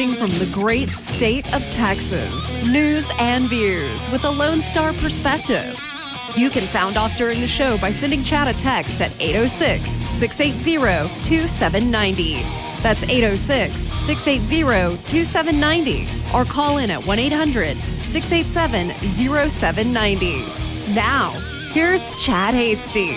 broadcasting from the great state of Texas. News and views with a Lone Star perspective. You can sound off during the show by sending Chad a text at 806-680-2790. That's 806-680-2790. Or call in at 1-800-687-0790. Now, here's Chad Hasty.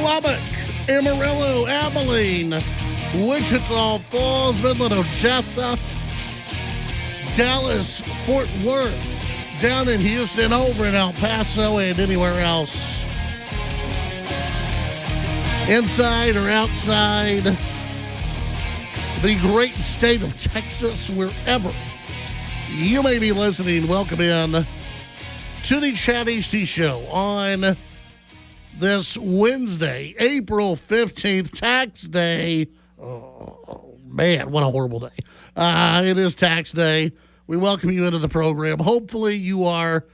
Lubbock, Amarillo, Abilene, Wichita Falls, Midland, Odessa, Dallas, Fort Worth, down in Houston, over in El Paso, and anywhere else. Inside or outside the great state of Texas, wherever you may be listening, welcome in to the Chad Hasty Show on this Wednesday, April 15th, Tax Day. Oh, man, what a horrible day. It is Tax Day. We welcome you into the program. Hopefully you are,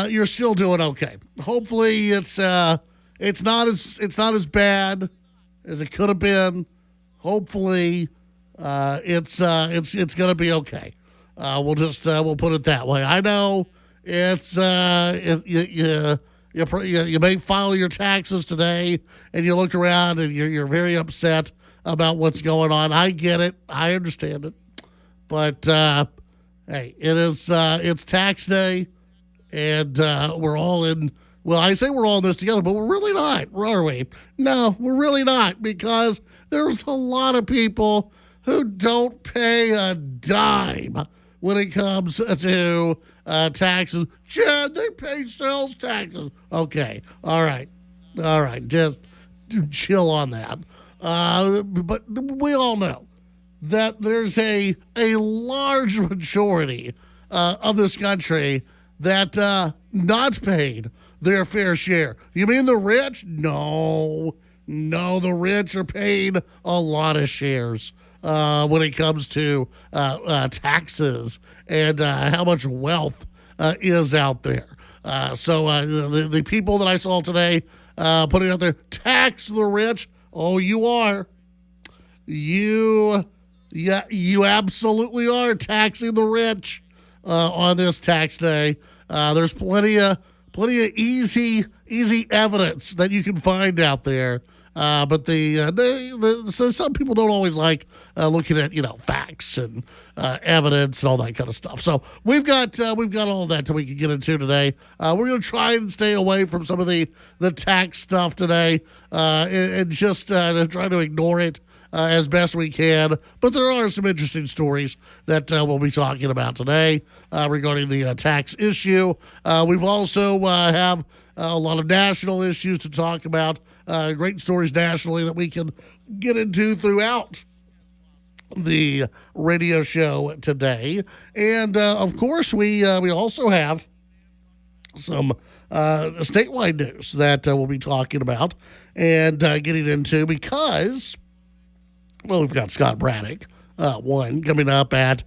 you're still doing okay. Hopefully it's not as bad as it could have been. Hopefully it's going to be okay. We'll put it that way. I know it's, you may file your taxes today, and you look around and you're very upset about what's going on. I get it. I understand it. But, hey, it's tax day, and we're all in, well, I say we're all in this together, but we're really not, are we? No, we're really not, because there's a lot of people who don't pay a dime when it comes to taxes. Chad, they pay sales taxes. Okay, all right, just chill on that. But we all know that there's a large majority of this country that not paid their fair share. You mean the rich? No, the rich are paid a lot of shares when it comes to taxes and how much wealth is out there. So the people that I saw today putting out there, tax the rich. Oh, you are. You absolutely are taxing the rich on this tax day. There's plenty of easy evidence that you can find out there. But so some people don't always like looking at facts and evidence and all that kind of stuff. So we've got all of that that we can get into today. We're going to try and stay away from some of the tax stuff today and just try to ignore it as best we can. But there are some interesting stories that we'll be talking about today regarding the tax issue. We've also have a lot of national issues to talk about. Great stories nationally that we can get into throughout the radio show today. And, of course, we also have some statewide news that we'll be talking about and getting into because, well, we've got Scott Braddock, coming up at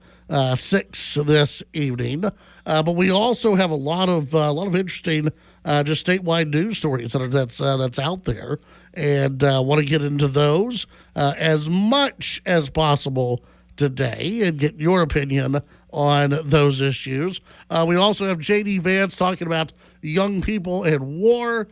6 this evening. But we also have a lot of interesting just statewide news stories that's out there, and want to get into those as much as possible today and get your opinion on those issues. We also have J.D. Vance talking about young people and war.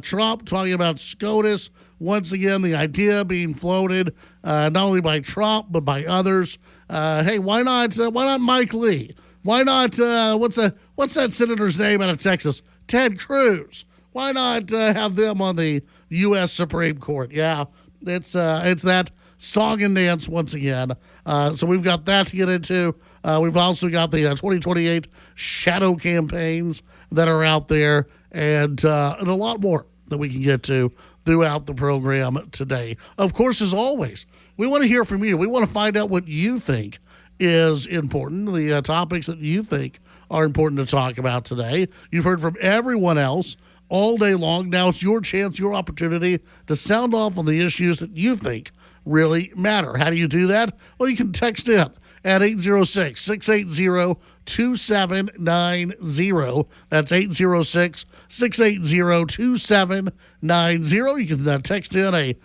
Trump talking about SCOTUS. Once again, the idea being floated not only by Trump but by others. Hey, why not Mike Lee? Why not what's that senator's name out of Texas? Ted Cruz. Why not have them on the U.S. Supreme Court? Yeah, it's that song and dance once again. So we've got that to get into. We've also got the 2028 shadow campaigns that are out there, and a lot more that we can get to throughout the program today. Of course, as always, we want to hear from you. We want to find out what you think is important, the topics that you think are important to talk about today. You've heard from everyone else all day long. Now it's your chance, your opportunity to sound off on the issues that you think really matter. How do you do that? Well, you can text in at 806-680-2790. That's 806-680-2790. You can text in a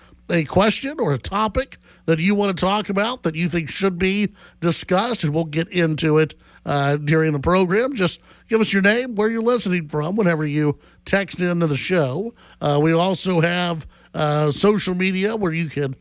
question or a topic that you want to talk about that you think should be discussed, and we'll get into it during the program. Just give us your name, where you're listening from whenever you text into the show. We also have social media where you can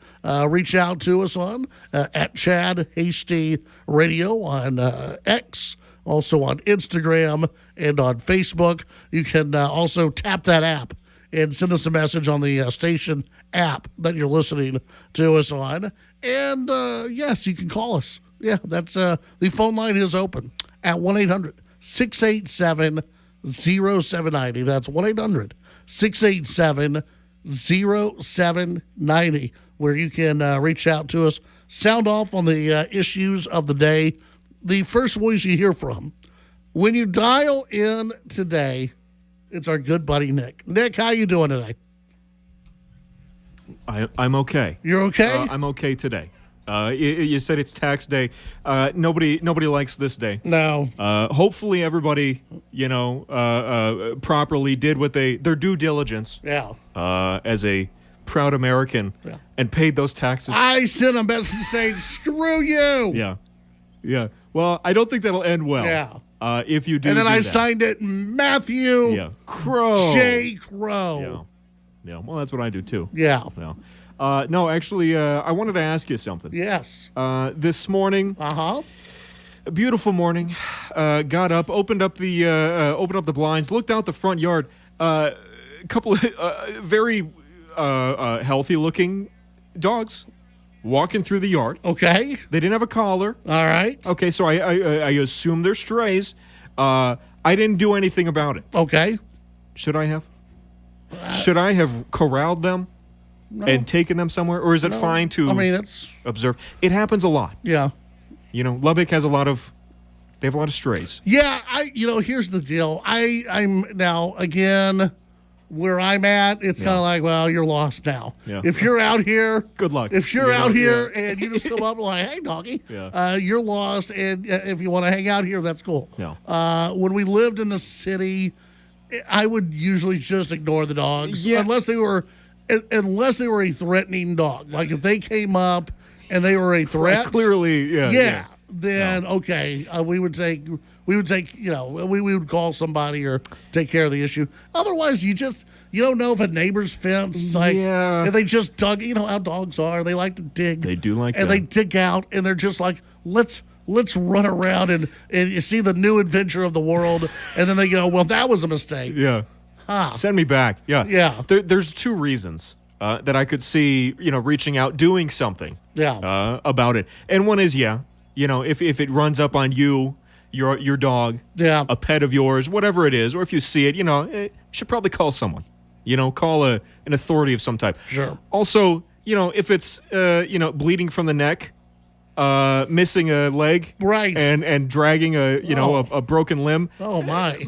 reach out to us on at Chad Hasty Radio on X, also on Instagram and on Facebook. You can also tap that app and send us a message on the station app that you're listening to us on. And yes, you can call us. Yeah, that's the phone line is open at 1-800-687-0790. That's 1-800-687-0790, where you can reach out to us, sound off on the issues of the day. The first voice you hear from when you dial in today, it's our good buddy Nick. Nick, how you doing today? I'm okay. You're okay? I'm okay today. You said it's tax day. Nobody likes this day. No. Hopefully everybody, properly did their due diligence. Yeah. As a proud American, and paid those taxes. I sent a message saying, "Screw you." Yeah. Yeah. Well, I don't think that'll end well. Yeah. If you do. And then I that. signed it, Matthew. Yeah. Crow. J. Crow. Yeah. Yeah. Well, that's what I do too. Yeah. No. No, actually, I wanted to ask you something. Yes. This morning. Uh-huh. A beautiful morning. Got up, opened up the blinds, looked out the front yard. A couple of very healthy-looking dogs walking through the yard. Okay. They didn't have a collar. All right. Okay, so I assume they're strays. I didn't do anything about it. Okay. Should I have? Should I have corralled them? No. And taken them somewhere, or is it fine to observe? It happens a lot. Yeah. Lubbock has they have a lot of strays. Yeah, here's the deal. I'm now, again, where I'm at, it's kind of like, well, you're lost now. Yeah. If you're out here, good luck. If you're out here and you just come up and like, hey, doggy, you're lost, and if you want to hang out here, that's cool. Yeah. When we lived in the city, I would usually just ignore the dogs, unless they were a threatening dog. Like if they came up and they were a threat, clearly, then okay, we would call somebody or take care of the issue. Otherwise, you don't know if a neighbor's fence, if they just dug. You know how dogs are; they like to dig. They do like and that. They dig out, and they're just like, let's run around and you see the new adventure of the world, and then they go, well, that was a mistake. Yeah. Send me back. Yeah. Yeah. There's two reasons that I could see, reaching out, doing something about it. And one is, if it runs up on you, your dog, a pet of yours, whatever it is, or if you see it, you should probably call someone. Call an authority of some type. Sure. Also, if it's, bleeding from the neck, missing a leg, right, and dragging a broken limb. Oh my!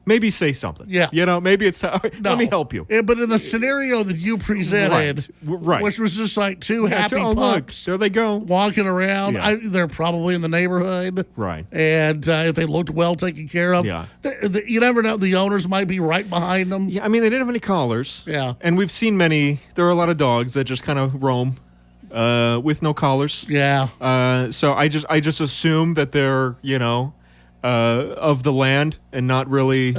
Maybe say something. Yeah. Maybe it's let me help you. But in the scenario that you presented, right. which was just like two happy pups, there they go, walking around. Yeah. They're probably in the neighborhood, right? And if they looked well taken care of, you never know. The owners might be right behind them. Yeah, I mean they didn't have any collars. Yeah, and we've seen many. There are a lot of dogs that just kind of roam. With no collars. Yeah. So I just assume that they're, of the land and not really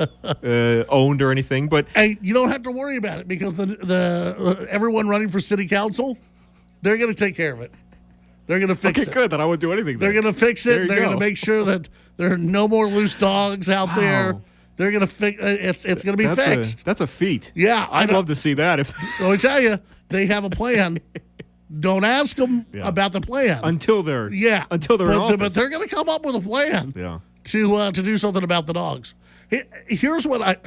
owned or anything. But hey, you don't have to worry about it because the everyone running for city council, they're going to take care of it. They're going to fix it. Okay, good. Then I won't do anything. They're going to fix it. They're going to make sure that there are no more loose dogs out there. They're going to fix it's going to be fixed. That's a feat. Yeah. I'd love to see that. Let me tell you, they have a plan. Don't ask them about the plan until they're in office. But they're going to come up with a plan to do something about the dogs. Here's what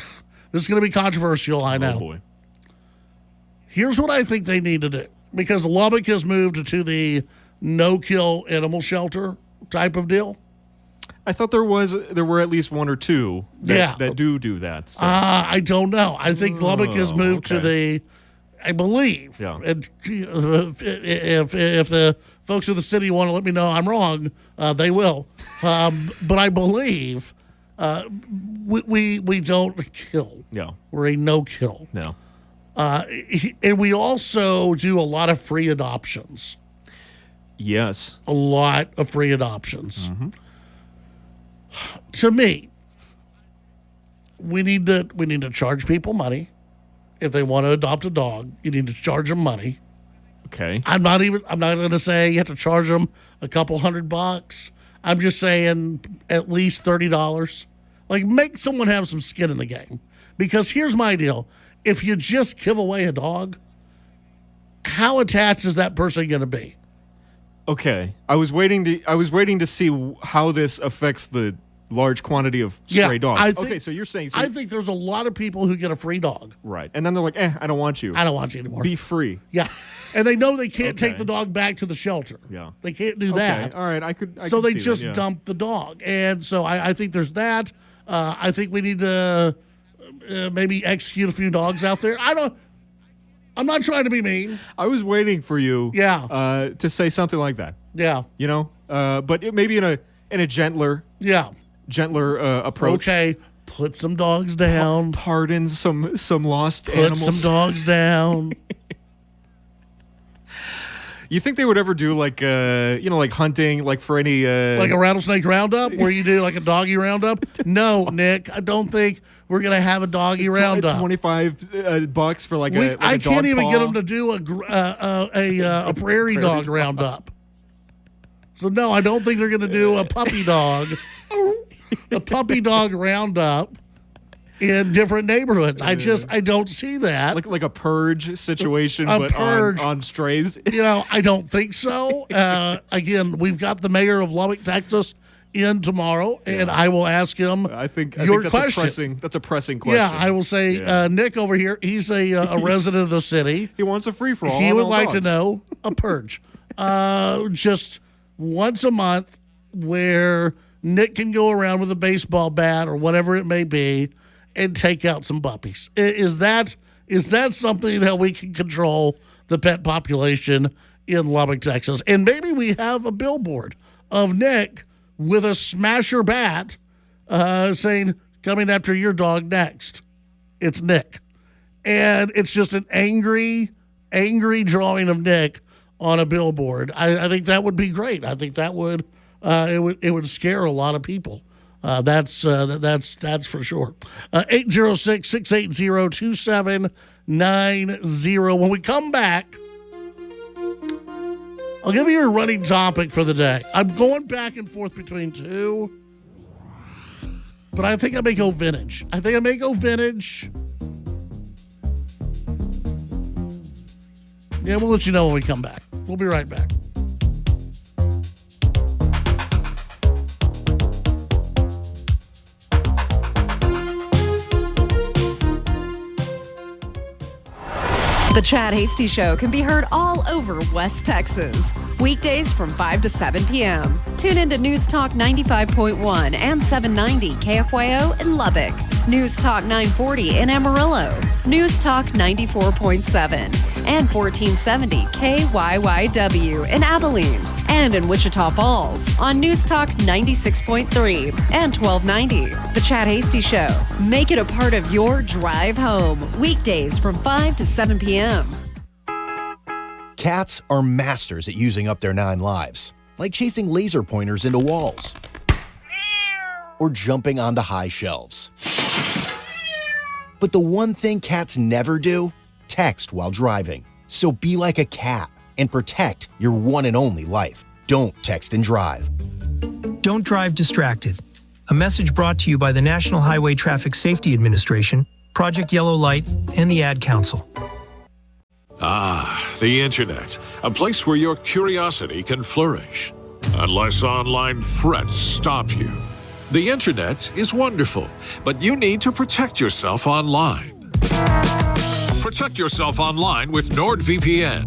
this is going to be controversial, I know. Oh boy. Here's what I think they need to do, because Lubbock has moved to the no-kill animal shelter type of deal. I thought there were at least one or two that do that. So. I don't know. I think Lubbock has moved to the, I believe. Yeah. And if the folks in the city want to let me know I'm wrong, they will. But I believe we don't kill. Yeah. We're a no-kill. No. And we also do a lot of free adoptions. Yes. A lot of free adoptions. Mm-hmm. To me, we need to charge people money. If they want to adopt a dog, you need to charge them money. Okay. I'm not going to say you have to charge them a couple $100. I'm just saying at least $30. Like, make someone have some skin in the game. Because here's my deal. If you just give away a dog, how attached is that person going to be? Okay. I was waiting to see how this affects the large quantity of stray dogs. So you're saying... I think there's a lot of people who get a free dog. Right. And then they're like, I don't want you. I don't want you anymore. Be free. Yeah. And they know they can't take the dog back to the shelter. Yeah. They can't do that. All right. I could they see just that, dump the dog. And so I think there's that. I think we need to maybe execute a few dogs out there. I'm not trying to be mean. I was waiting for you to say something like that. Yeah. You know? But maybe in a gentler approach. Okay, put some dogs down. Pardon some lost animals. Put some dogs down. You think they would ever do like hunting, like for any like a rattlesnake roundup, where you do like a doggy roundup? No, Nick, I don't think we're gonna have a doggy roundup. $25 for like a I can't dog even paw. get them to do a prairie dog roundup. So no, I don't think they're gonna do a puppy dog, a puppy dog roundup in different neighborhoods. I don't see that. Like a purge situation, purge on strays. I don't think so. Again, we've got the mayor of Lubbock, Texas, in tomorrow, and I will ask him I think your that's question. That's a pressing question. Yeah, I will say, Nick over here, he's a resident of the city. He wants a free-for-all. He would like to know a purge. Just once a month where Nick can go around with a baseball bat or whatever it may be and take out some puppies. Is that something that we can control the pet population in Lubbock, Texas? And maybe we have a billboard of Nick with a smasher bat saying, coming after your dog next. It's Nick. And it's just an angry drawing of Nick on a billboard. I think that would be great. I think that would it would scare a lot of people. That's for sure. 806-680-2790. When we come back, I'll give you a running topic for the day. I'm going back and forth between two, but I think I may go vintage. Yeah, we'll let you know when we come back. We'll be right back. The Chad Hasty Show can be heard all over West Texas. Weekdays from 5 to 7 p.m. Tune into News Talk 95.1 and 790 KFYO in Lubbock. News Talk 940 in Amarillo. News Talk 94.7 and 1470 KYYW in Abilene. And in Wichita Falls on News Talk 96.3 and 1290. The Chad Hasty Show. Make it a part of your drive home. Weekdays from 5 to 7 p.m. Cats are masters at using up their 9 lives, like chasing laser pointers into walls or jumping onto high shelves. But the one thing cats never do, text while driving. So be like a cat and protect your one and only life. Don't text and drive. Don't drive distracted. A message brought to you by the National Highway Traffic Safety Administration, Project Yellow Light, and the Ad Council. Ah, the internet, a place where your curiosity can flourish. Unless online threats stop you. The internet is wonderful, but you need to protect yourself online. Protect yourself online with NordVPN.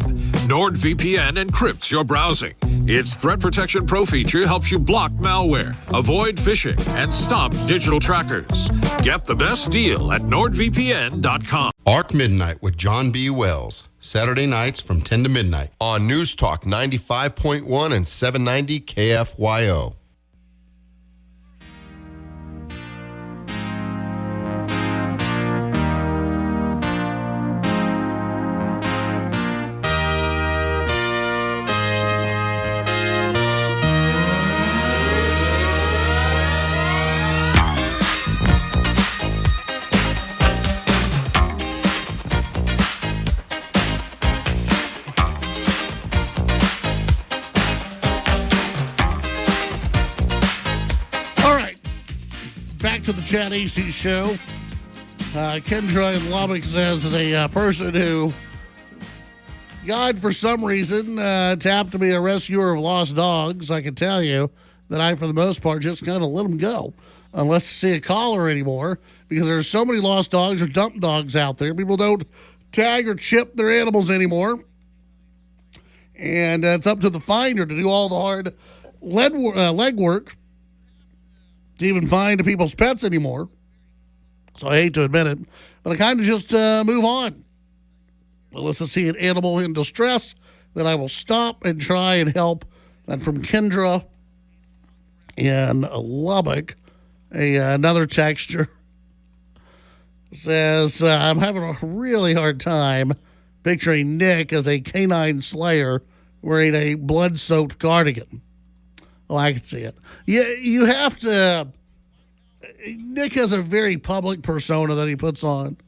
NordVPN encrypts your browsing. Its Threat Protection Pro feature helps you block malware, avoid phishing, and stop digital trackers. Get the best deal at NordVPN.com. Arc Midnight with John B. Wells. Saturday nights from 10 to midnight on News Talk 95.1 and 790 KFYO. To the Chad Hasty Show. Kendra in Lubbock says, as a person who, God, for some reason, tapped to be a rescuer of lost dogs, I can tell you that I, for the most part, just kind of let them go. Unless I see a caller anymore, because there's so many lost dogs or dump dogs out there. People don't tag or chip their animals anymore. And it's up to the finder to do all the hard legwork to even find people's pets anymore. So I hate to admit it, but I kind of just move on. Unless I see an animal in distress, then I will stop and try and help. And from Kendra in Lubbock, another texture says, I'm having a really hard time picturing Nick as a canine slayer wearing a blood-soaked cardigan. Oh, I can see it. You have to. Nick has a very public persona that he puts on,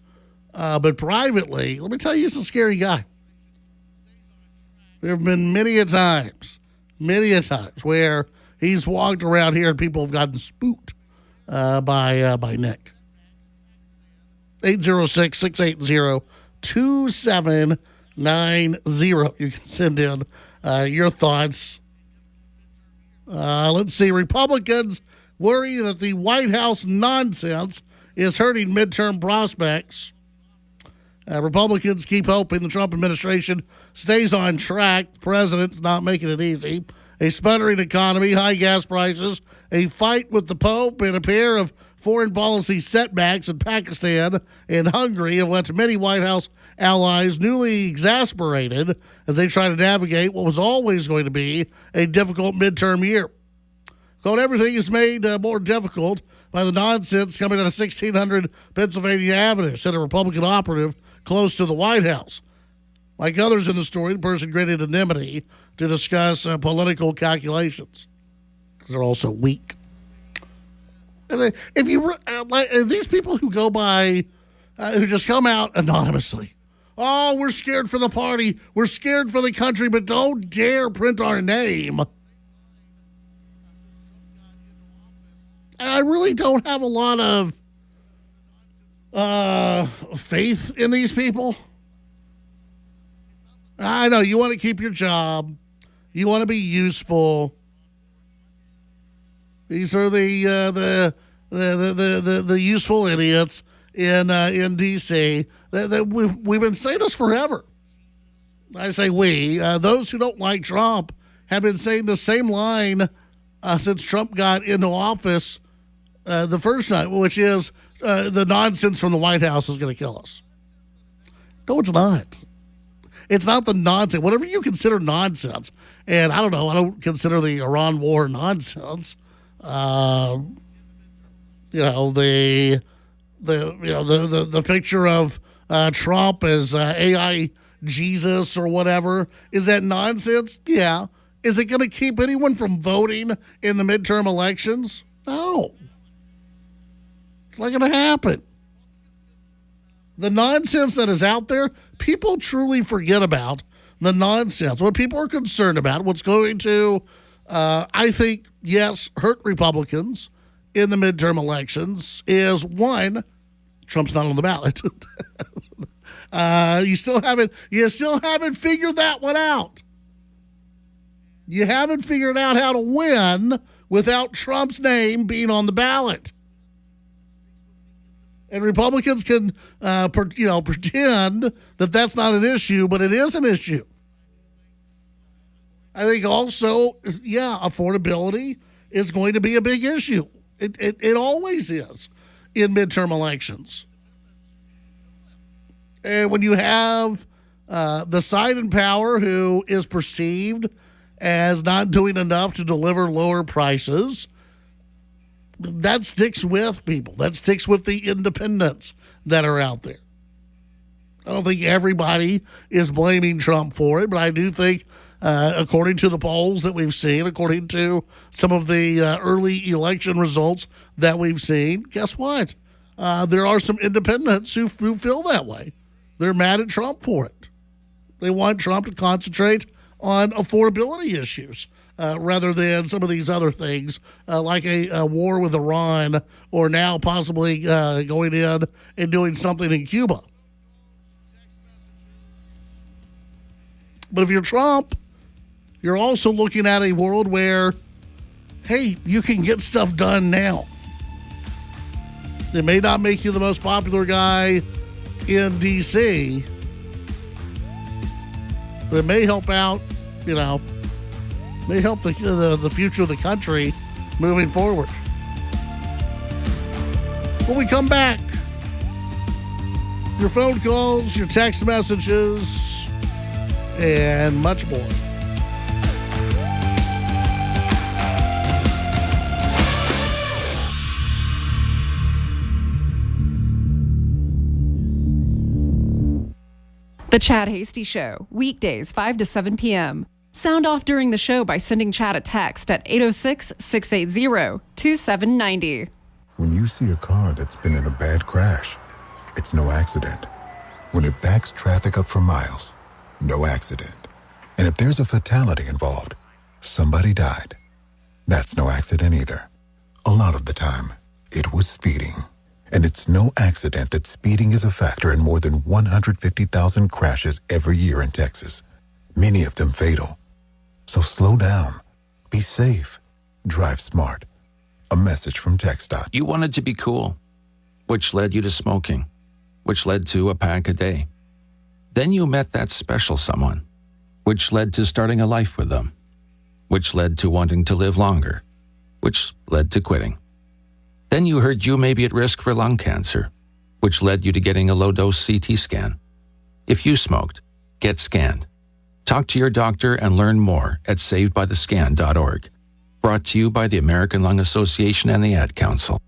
but privately, let me tell you, he's a scary guy. There have been many a times where he's walked around here and people have gotten spooked by Nick. 806-680-2790. You can send in your thoughts. Let's see. Republicans worry that the White House nonsense is hurting midterm prospects. Republicans keep hoping the Trump administration stays on track. The president's not making it easy. A sputtering economy, high gas prices, a fight with the Pope, and a pair of foreign policy setbacks in Pakistan and Hungary have left many White House allies newly exasperated as they try to navigate what was always going to be a difficult midterm year. Quote, everything is made more difficult by the nonsense coming out of 1600 Pennsylvania Avenue, said a Republican operative close to the White House. Like others in the story, the person granted anonymity to discuss political calculations because they're also weak. And if you these people who go by, who just come out anonymously, oh, we're scared for the party, we're scared for the country, but don't dare print our name. And I really don't have a lot of faith in these people. I know you want to keep your job, you want to be useful. These are the useful idiots in D.C. We've been saying this forever. I say we. Those who don't like Trump have been saying the same line since Trump got into office the first time, which is the nonsense from the White House is going to kill us. No, it's not. It's not the nonsense. Whatever you consider nonsense, and I don't know, I don't consider the Iran war nonsense. The picture of Trump as AI Jesus or whatever, is that nonsense? Yeah. Is it going to keep anyone from voting in the midterm elections? No. It's not going to happen. The nonsense that is out there, people truly forget about the nonsense. What people are concerned about, what's going to, I think, yes, hurt Republicans in the midterm elections is, one, Trump's not on the ballot. You still haven't figured that one out. You haven't figured out how to win without Trump's name being on the ballot. And Republicans can, pretend that that's not an issue, but it is an issue. I think also, affordability is going to be a big issue. It always is in midterm elections. And when you have the side in power who is perceived as not doing enough to deliver lower prices, that sticks with people. That sticks with the independents that are out there. I don't think everybody is blaming Trump for it, but I do think, according to the polls that we've seen, according to some of the early election results that we've seen, guess what? There are some independents who feel that way. They're mad at Trump for it. They want Trump to concentrate on affordability issues rather than some of these other things like a war with Iran, or now possibly going in and doing something in Cuba. But if you're Trump, you're also looking at a world where, hey, you can get stuff done now. It may not make you the most popular guy in D.C., but it may help out, may help the future of the country moving forward. When we come back, your phone calls, your text messages, and much more. The Chad Hasty Show, weekdays 5 to 7 p.m. Sound off during the show by sending Chad a text at 806-680-2790. When you see a car that's been in a bad crash, it's no accident. When it backs traffic up for miles, no accident. And if there's a fatality involved, somebody died. That's no accident either. A lot of the time, it was speeding. And it's no accident that speeding is a factor in more than 150,000 crashes every year in Texas, many of them fatal. So slow down, be safe, drive smart. A message from TxDOT. You wanted to be cool, which led you to smoking, which led to a pack a day. Then you met that special someone, which led to starting a life with them, which led to wanting to live longer, which led to quitting. Then you heard you may be at risk for lung cancer, which led you to getting a low-dose CT scan. If you smoked, get scanned. Talk to your doctor and learn more at savedbythescan.org. Brought to you by the American Lung Association and the Ad Council.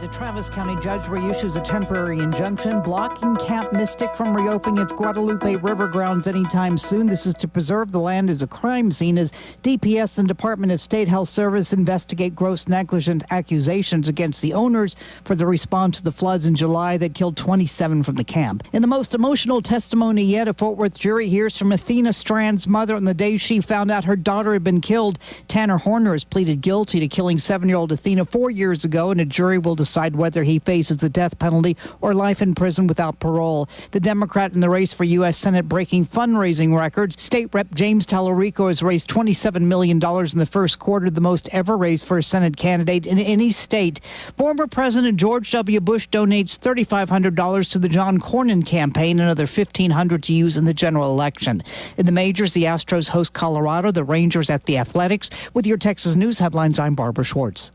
A Travis County judge reissues a temporary injunction blocking Camp Mystic from reopening its Guadalupe River grounds anytime soon. This is to preserve the land as a crime scene as DPS and Department of State Health Service investigate gross negligence accusations against the owners for the response to the floods in July that killed 27 from the camp. In the most emotional testimony yet, a Fort Worth jury hears from Athena Strand's mother on the day she found out her daughter had been killed. Tanner Horner has pleaded guilty to killing 7-year-old Athena 4 years ago, and a jury will decide whether he faces the death penalty or life in prison without parole. The Democrat in the race for U.S. Senate breaking fundraising records. State Rep James Tallarico has raised $27 million in the first quarter, the most ever raised for a Senate candidate in any state. Former President George W. Bush donates $3,500 to the John Cornyn campaign, another $1,500 to use in the general election. In the majors, the Astros host Colorado, the Rangers at the Athletics. With your Texas News headlines, I'm Barbara Schwartz.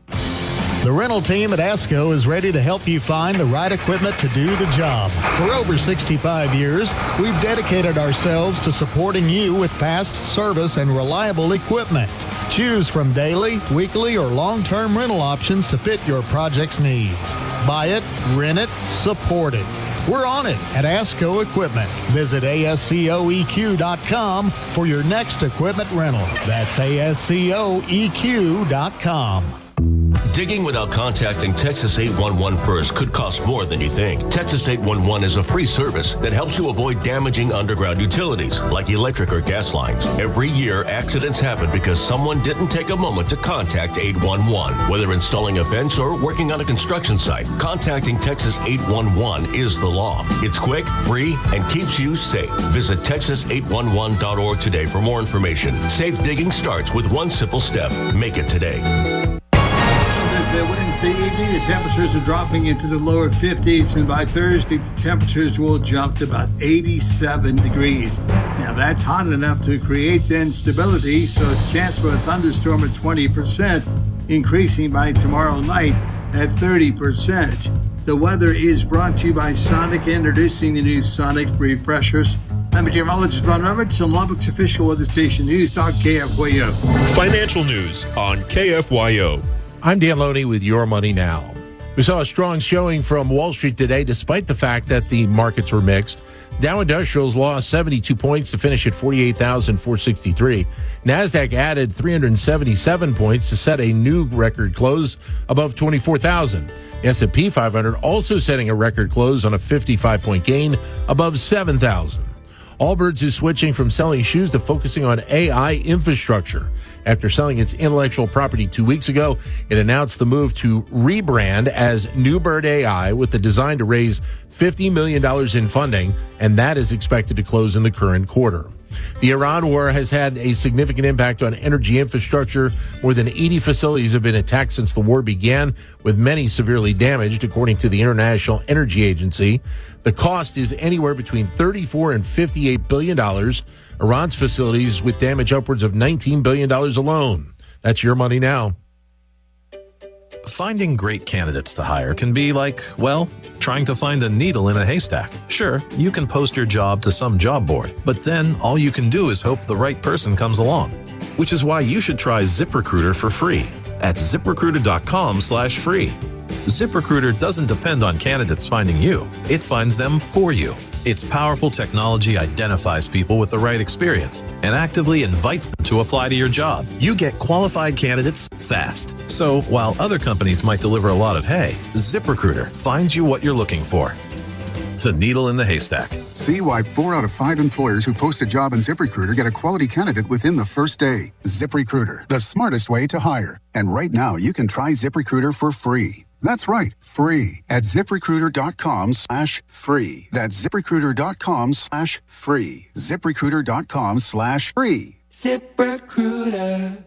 The rental team at ASCO is ready to help you find the right equipment to do the job. For over 65 years, we've dedicated ourselves to supporting you with fast service and reliable equipment. Choose from daily, weekly, or long-term rental options to fit your project's needs. Buy it, rent it, support it. We're on it at ASCO Equipment. Visit ASCOEQ.com for your next equipment rental. That's ASCOEQ.com. Digging without contacting Texas 811 first could cost more than you think. Texas 811 is a free service that helps you avoid damaging underground utilities like electric or gas lines. Every year, accidents happen because someone didn't take a moment to contact 811. Whether installing a fence or working on a construction site, contacting Texas 811 is the law. It's quick, free, and keeps you safe. Visit texas811.org today for more information. Safe digging starts with one simple step. Make it today. Wednesday evening, the temperatures are dropping into the lower 50s, and by Thursday, the temperatures will jump to about 87 degrees. Now, that's hot enough to create instability, so a chance for a thunderstorm at 20%, increasing by tomorrow night at 30%. The weather is brought to you by Sonic, introducing the new Sonic refreshers. I'm meteorologist Ron Roberts on Lubbock's official weather station, News Talk KFYO. Financial news on KFYO. I'm Dan Loney with Your Money Now. We saw a strong showing from Wall Street today, despite the fact that the markets were mixed. Dow Industrials lost 72 points to finish at 48,463. NASDAQ added 377 points to set a new record close above 24,000. S&P 500 also setting a record close on a 55-point gain above 7,000. Allbirds is switching from selling shoes to focusing on AI infrastructure. After selling its intellectual property 2 weeks ago, it announced the move to rebrand as New Bird AI with the design to raise $50 million in funding, and that is expected to close in the current quarter. The Iran war has had a significant impact on energy infrastructure. More than 80 facilities have been attacked since the war began, with many severely damaged, according to the International Energy Agency. The cost is anywhere between $34 and $58 billion. Iran's facilities with damage upwards of $19 billion alone. That's Your Money Now. Finding great candidates to hire can be like, well, trying to find a needle in a haystack. Sure, you can post your job to some job board, but then all you can do is hope the right person comes along. Which is why you should try ZipRecruiter for free at ZipRecruiter.com/free. ZipRecruiter doesn't depend on candidates finding you. It finds them for you. Its powerful technology identifies people with the right experience and actively invites them to apply to your job. You get qualified candidates fast. So while other companies might deliver a lot of hay, ZipRecruiter finds you what you're looking for. The needle in the haystack. See why 4 out of 5 employers who post a job in ZipRecruiter get a quality candidate within the first day. ZipRecruiter, the smartest way to hire. And right now, you can try ZipRecruiter for free. That's right, free at ZipRecruiter.com/free. That's ZipRecruiter.com/free. ZipRecruiter.com/free. ZipRecruiter.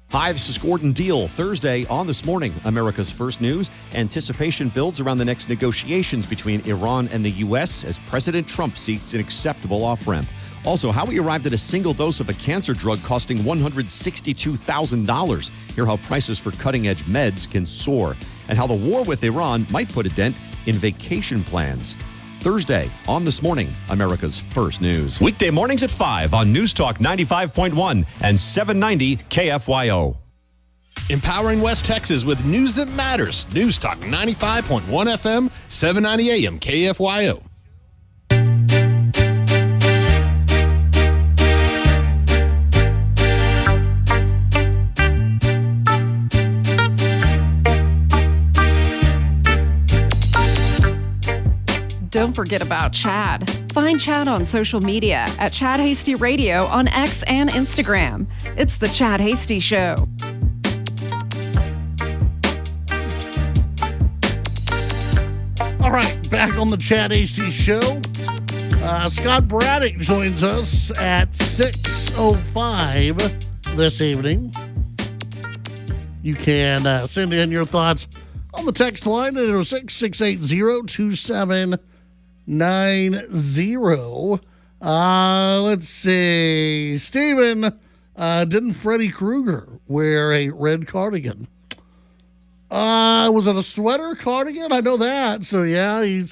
Hi, this is Gordon Deal. Thursday on This Morning, America's First News. Anticipation builds around the next negotiations between Iran and the U.S. as President Trump seeks an acceptable off-ramp. Also, how we arrived at a single dose of a cancer drug costing $162,000. Hear how prices for cutting-edge meds can soar, and how the war with Iran might put a dent in vacation plans. Thursday on This Morning, America's First News. Weekday mornings at 5 on News Talk 95.1 and 790 KFYO. Empowering West Texas with news that matters. News Talk 95.1 FM, 790 AM KFYO. Don't forget about Chad. Find Chad on social media at Chad Hasty Radio on X and Instagram. It's The Chad Hasty Show. All right, back on The Chad Hasty Show. Scott Braddock joins us at 6:05 this evening. You can send in your thoughts on the text line at 806-680-2790. Let's see. Steven, didn't Freddy Krueger wear a red cardigan? Was it a sweater cardigan? I know that. So, yeah, he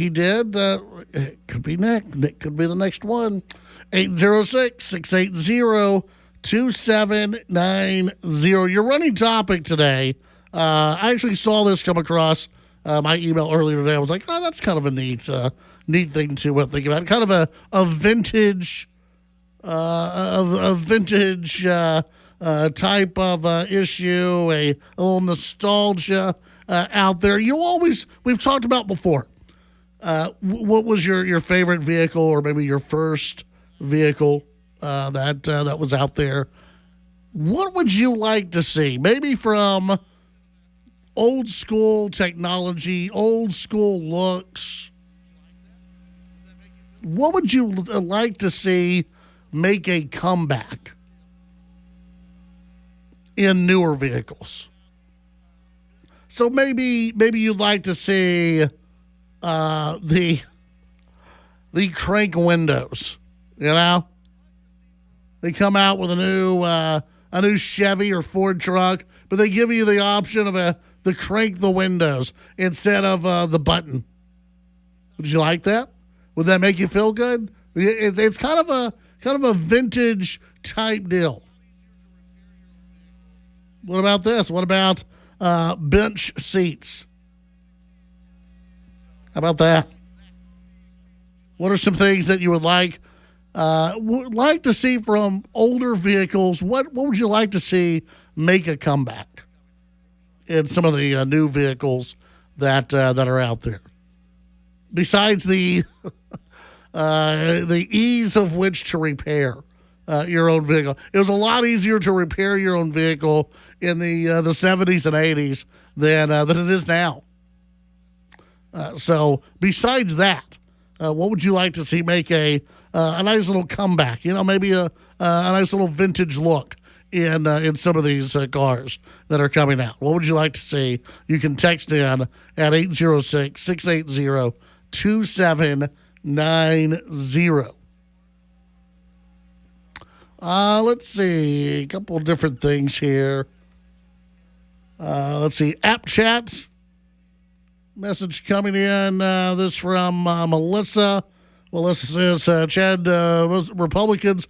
did. It could be next. It could be the next one. 806-680-2790. Your running topic today. I actually saw this come across my email earlier today. I was like, oh, that's kind of a neat thing to think about. Kind of a vintage type of issue, a little nostalgia out there. We've talked about before. What was your favorite vehicle, or maybe your first vehicle that was out there? What would you like to see? Maybe from old school technology, old school looks. What would you like to see make a comeback in newer vehicles? So maybe you'd like to see the crank windows. You know, they come out with a new Chevy or Ford truck, but they give you the option of the crank the windows instead of the button. Would you like that? Would that make you feel good? It's kind of a vintage type deal. What about this? What about bench seats? How about that? What are some things that you would like to see from older vehicles? What would you like to see make a comeback in some of the new vehicles that are out there? Besides the ease of which to repair your own vehicle, it was a lot easier to repair your own vehicle in the 70s and 80s than it is now. So besides that, what would you like to see make a nice little comeback? You know, maybe a nice little vintage look in some of these cars that are coming out. What would you like to see? You can text in at 806-680-2790. Let's see, a couple of different things here. Let's see, app chat. Message coming in, this from Melissa. Melissa says, Chad, real Republicans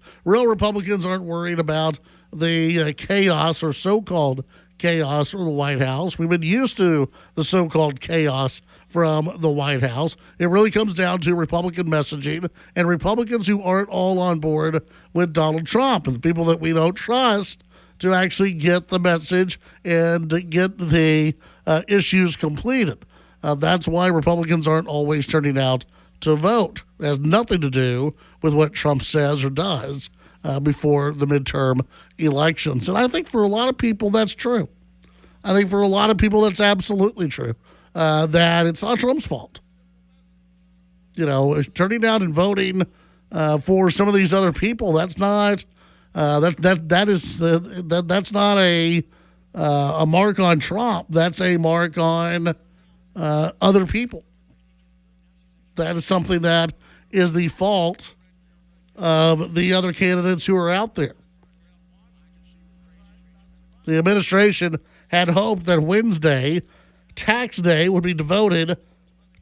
aren't worried about the chaos or so-called chaos from the White House. We've been used to the so-called chaos from the White House. It really comes down to Republican messaging and Republicans who aren't all on board with Donald Trump and the people that we don't trust to actually get the message and get the issues completed. That's why Republicans aren't always turning out to vote. It has nothing to do with what Trump says or does before the midterm elections. And I think for a lot of people, that's true. I think for a lot of people, that's absolutely true, that it's not Trump's fault. You know, turning out and voting for some of these other people, that's not that's not a mark on Trump. That's a mark on other people. That is something that is the fault of the other candidates who are out there. The administration had hoped that Wednesday, tax day, would be devoted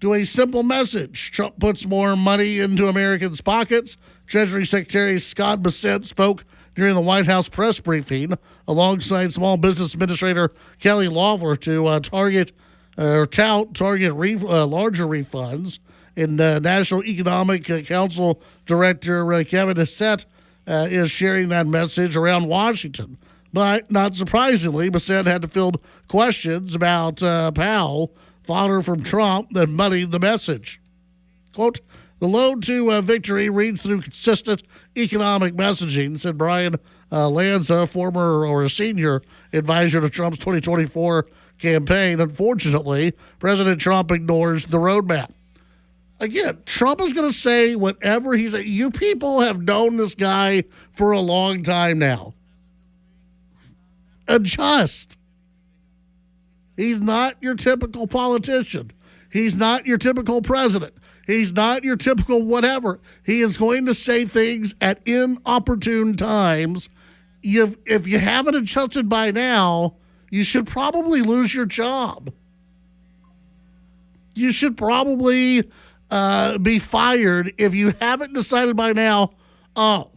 to a simple message. Trump puts more money into Americans' pockets. Treasury Secretary Scott Braddock spoke during the White House press briefing alongside Small Business Administrator Kelly Loeffler to tout larger refunds. And National Economic Council Director Kevin Bassett is sharing that message around Washington. But not surprisingly, Bassett had to field questions about Powell, fodder from Trump, that muddied the message. Quote, the road to victory reads through consistent economic messaging, said Brian Lanza, former or a senior advisor to Trump's 2024 campaign. Unfortunately, President Trump ignores the roadmap. Again, Trump is going to say whatever he's. You people have known this guy for a long time now. Adjust. He's not your typical politician. He's not your typical president. He's not your typical whatever. He is going to say things at inopportune times. If you haven't adjusted by now, you should probably lose your job. You should probably be fired if you haven't decided by now. Oh,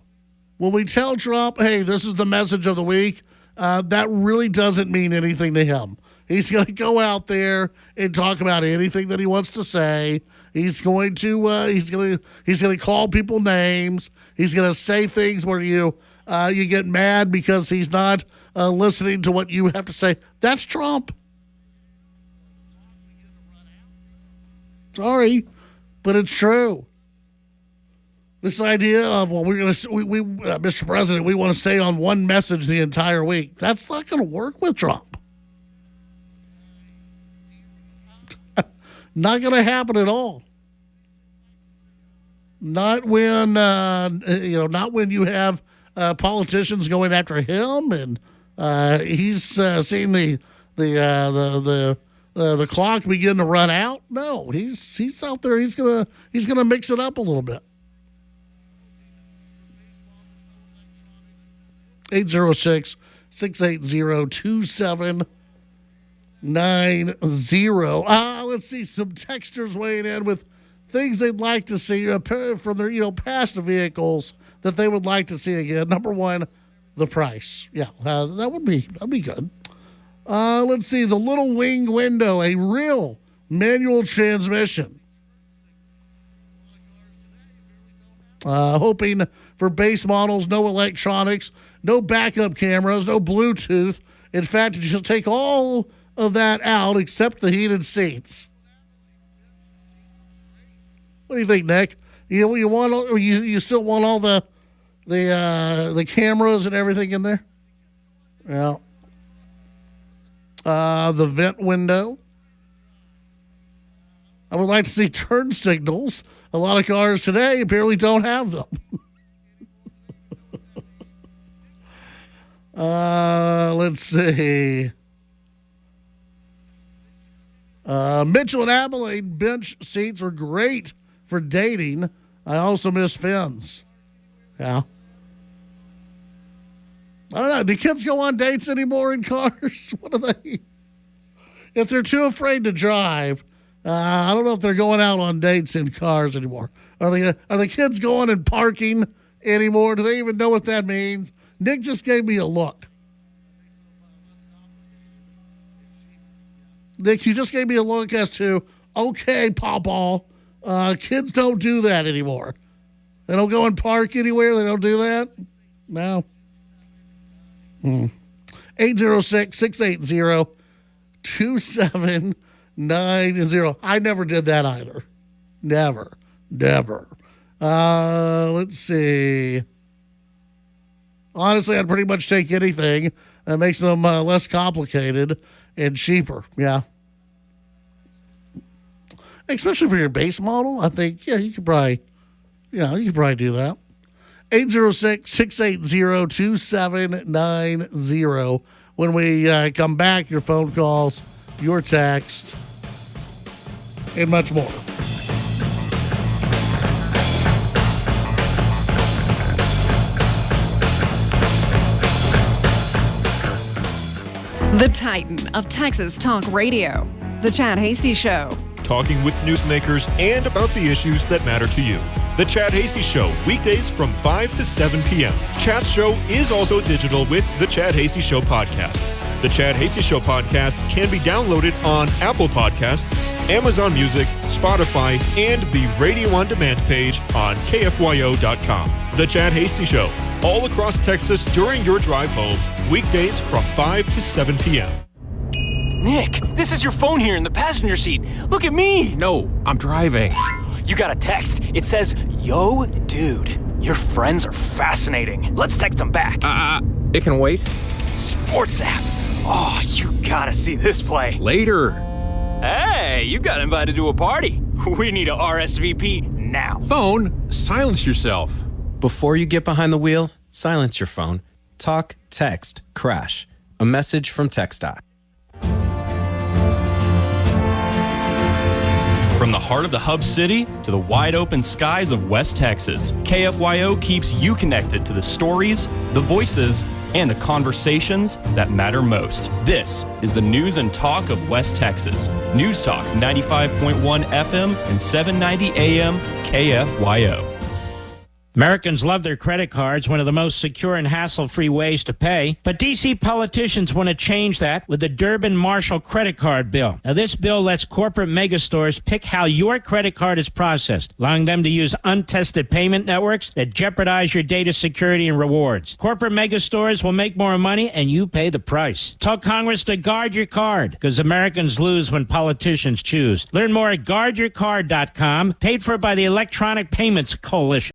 when we tell Trump, hey, this is the message of the week, that really doesn't mean anything to him. He's going to go out there and talk about anything that he wants to say. He's going to call people names. He's going to say things where you you get mad because he's not listening to what you have to say. That's Trump. Sorry, but it's true. This idea of, well, Mr. President, we want to stay on one message the entire week. That's not going to work with Trump. Not going to happen at all. Not when not when you have politicians going after him, and he's seeing the clock begin to run out. No, he's out there. He's gonna mix it up a little bit. 806-680-2790. Let's see some texters weighing in with things they'd like to see from their past vehicles that they would like to see again. Number one, the price. Yeah, that'd be good. Let's see, the little wing window, a real manual transmission. Hoping for base models, no electronics, no backup cameras, no Bluetooth. In fact, you should take all of that out except the heated seats. What do you think, Nick? You still want all the cameras and everything in there? Yeah. The vent window. I would like to see turn signals. A lot of cars today apparently don't have them. Let's see. Mitchell and Abilene bench seats are great for dating. I also miss fins. Yeah. I don't know. Do kids go on dates anymore in cars? What are they? If they're too afraid to drive, I don't know if they're going out on dates in cars anymore. Are the kids going and parking anymore? Do they even know what that means? Nick just gave me a look. Nick, you just gave me a look as to, okay, Pawpaw, kids don't do that anymore. They don't go and park anywhere. They don't do that. No. 806-680-2790. I never did that either. Never. Let's see. Honestly, I'd pretty much take anything that makes them less complicated and cheaper. Yeah. Especially for your base model, I think, you could probably do that. 806-680-2790. When we come back, your phone calls, your text, and much more. The Titan of Texas Talk Radio, The Chad Hasty Show. Talking with newsmakers and about the issues that matter to you. The Chad Hasty Show, weekdays from 5 to 7 p.m. Chad's show is also digital with the Chad Hasty Show podcast. The Chad Hasty Show podcast can be downloaded on Apple Podcasts, Amazon Music, Spotify, and the Radio On Demand page on KFYO.com. The Chad Hasty Show, all across Texas during your drive home, weekdays from 5 to 7 p.m. Nick, this is your phone here in the passenger seat. Look at me. No, I'm driving. You got a text. It says, "Yo, dude, your friends are fascinating." Let's text them back. It can wait. Sports app. Oh, you gotta see this play. Later. Hey, you got invited to a party. We need a RSVP now. Phone, silence yourself. Before you get behind the wheel, silence your phone. Talk, text, crash. A message from TxDOT. From the heart of the hub city to the wide open skies of West Texas, KFYO keeps you connected to the stories, the voices, and the conversations that matter most. This is the news and talk of West Texas. News Talk 95.1 FM and 790 AM KFYO. Americans love their credit cards, one of the most secure and hassle-free ways to pay. But D.C. politicians want to change that with the Durbin-Marshall credit card bill. Now, this bill lets corporate megastores pick how your credit card is processed, allowing them to use untested payment networks that jeopardize your data security and rewards. Corporate megastores will make more money, and you pay the price. Tell Congress to guard your card, because Americans lose when politicians choose. Learn more at guardyourcard.com, paid for by the Electronic Payments Coalition.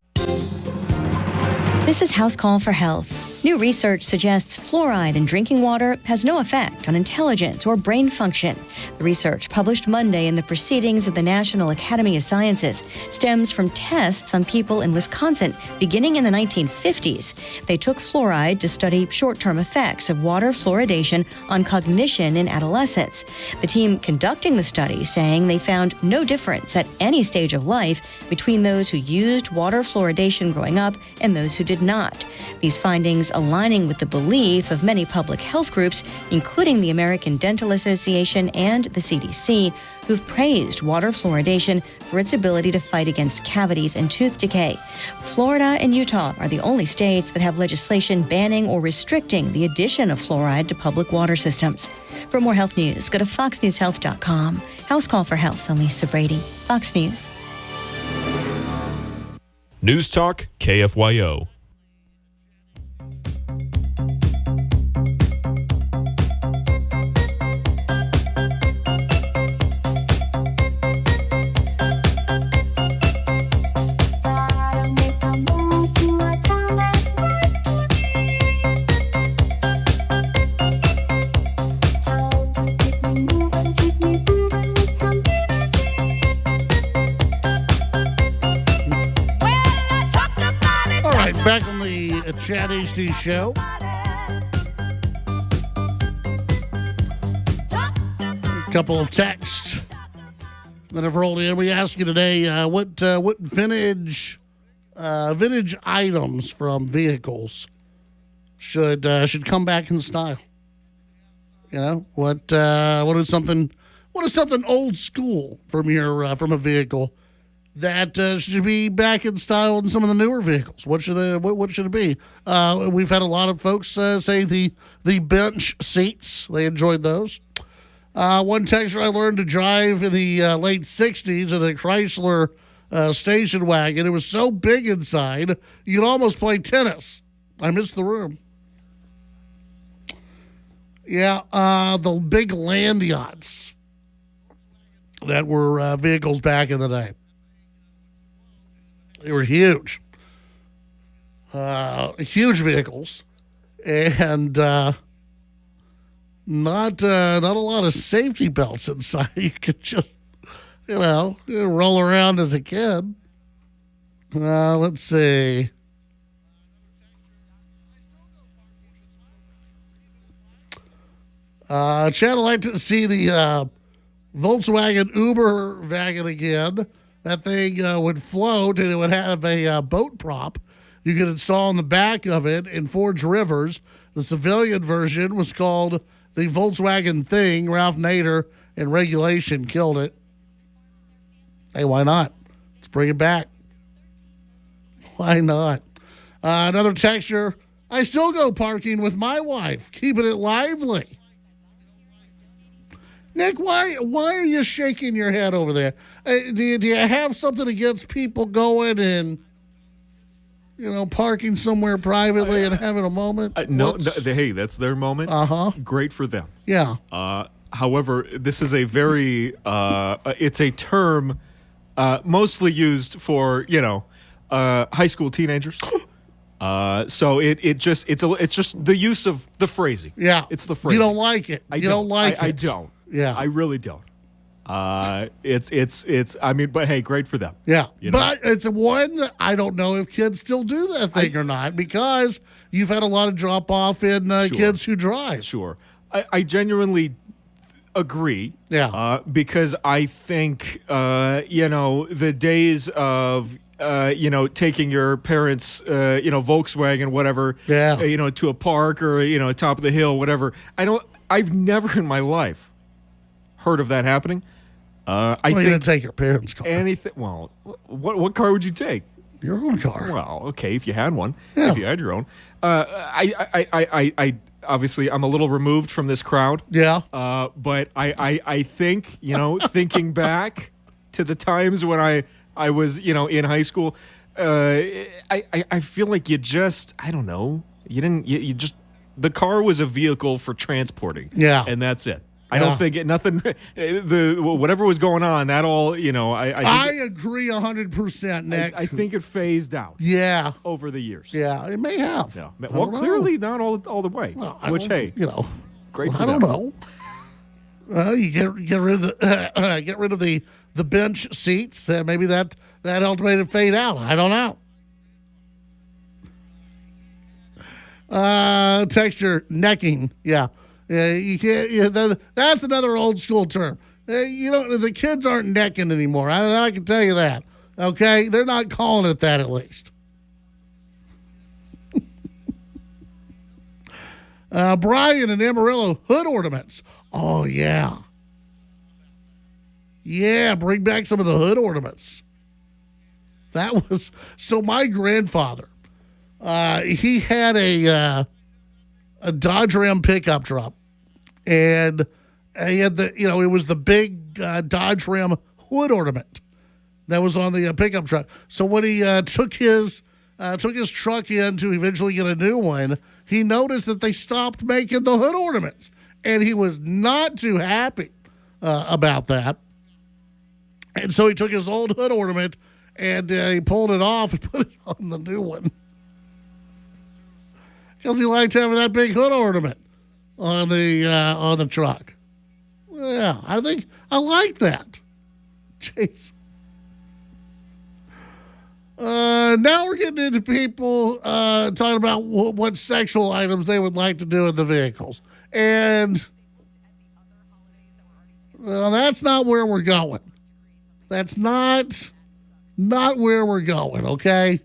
This is House Call for Health. New research suggests fluoride in drinking water has no effect on intelligence or brain function. The research, published Monday in the Proceedings of the National Academy of Sciences, stems from tests on people in Wisconsin beginning in the 1950s. They took fluoride to study short-term effects of water fluoridation on cognition in adolescents. The team conducting the study saying they found no difference at any stage of life between those who used water fluoridation growing up and those who did not. These findings aligning with the belief of many public health groups, including the American Dental Association and the CDC, who've praised water fluoridation for its ability to fight against cavities and tooth decay. Florida and Utah are the only states that have legislation banning or restricting the addition of fluoride to public water systems. For more health news, go to foxnewshealth.com. House Call for Health, I'm Lisa Brady, Fox News. News Talk KFYO. Back on the Chad HD show. A couple of texts that have rolled in. We asked you today what vintage items from vehicles should come back in style. You know, what is something old school from a vehicle that should be back in style in some of the newer vehicles? What should it be? We've had a lot of folks say the bench seats. They enjoyed those. One texter, I learned to drive in the late 60s in a Chrysler station wagon. It was so big inside, you could almost play tennis. I missed the room. Yeah, the big land yachts that were vehicles back in the day. They were huge vehicles, and not a lot of safety belts inside. You could just, roll around as a kid. Let's see. Chad, I'd like to see the Volkswagen Uber wagon again. That thing would float, and it would have a boat prop you could install in the back of it in Forge Rivers. The civilian version was called the Volkswagen Thing. Ralph Nader in Regulation killed it. Hey, why not? Let's bring it back. Why not? Another texture. I still go parking with my wife, keeping it lively. Nick, why are you shaking your head over there? Do you have something against people going and, parking somewhere privately and having a moment? No, hey, that's their moment. Great for them. Yeah. However, this is a very, it's a term mostly used for, high school teenagers. So it's just the use of the phrasing. Yeah. It's the phrasing. You don't like it. I don't. Yeah. I really don't. But hey, great for them. Yeah. But it's one that I don't know if kids still do that thing or not, because you've had a lot of drop off in kids who drive. Sure. I genuinely agree. Yeah. Because I think, the days of, taking your parents, Volkswagen, whatever, to a park or, top of the hill, whatever. I've never in my life heard of that happening. I think you didn't take your parents' car. Anything. Well, what car would you take? Your own car. Well, okay, if you had one, Yeah. if you had your own. I obviously I'm a little removed from this crowd. Yeah. But I think, thinking back to the times when I was, in high school, I feel like you just, I don't know, you just, the car was a vehicle for transporting. Yeah. And that's it. I don't think whatever was going on, that all, I agree 100%, Nick. I think it phased out. Yeah. Over the years. Yeah, it may have. Yeah. Well, clearly not all the way. Well, great for I don't them. know. You get rid of the bench seats. Maybe that helped made it fade out. I don't know. Texture necking. Yeah. You can't. That's another old school term. The kids aren't necking anymore. I can tell you that. Okay, they're not calling it that, at least. Brian and Amarillo, hood ornaments. Oh yeah, bring back some of the hood ornaments. That was so. My grandfather, he had a Dodge Ram pickup truck. And he had it was the big Dodge Ram hood ornament that was on the pickup truck. So when he took his truck in to eventually get a new one, he noticed that they stopped making the hood ornaments, and he was not too happy about that. And so he took his old hood ornament and he pulled it off and put it on the new one because he liked having that big hood ornament on the truck. Yeah, I think I like that. Jeez. Now we're getting into people talking about what sexual items they would like to do in the vehicles. And, well, that's not where we're going. That's not where we're going, okay?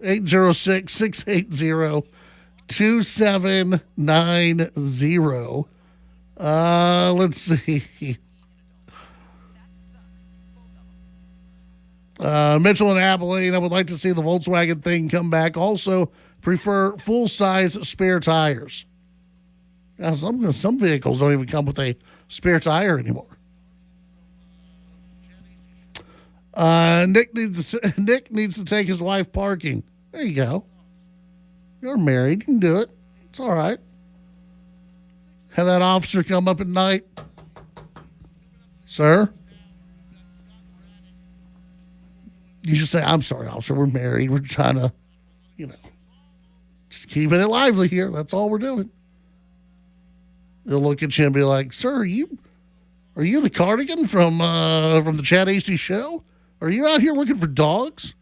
806-680-2790. Let's see. Mitchell and Abilene, I would like to see the Volkswagen thing come back. Also, prefer full-size spare tires. Now, some vehicles don't even come with a spare tire anymore. Nick needs to take his wife parking. There you go. You're married. You can do it. It's all right. Have that officer come up at night. Sir? You should say, I'm sorry, officer. We're married. We're trying to, just keeping it lively here. That's all we're doing. They'll look at you and be like, sir, are you the Cardigan from the Chad Hasty Show? Are you out here looking for dogs?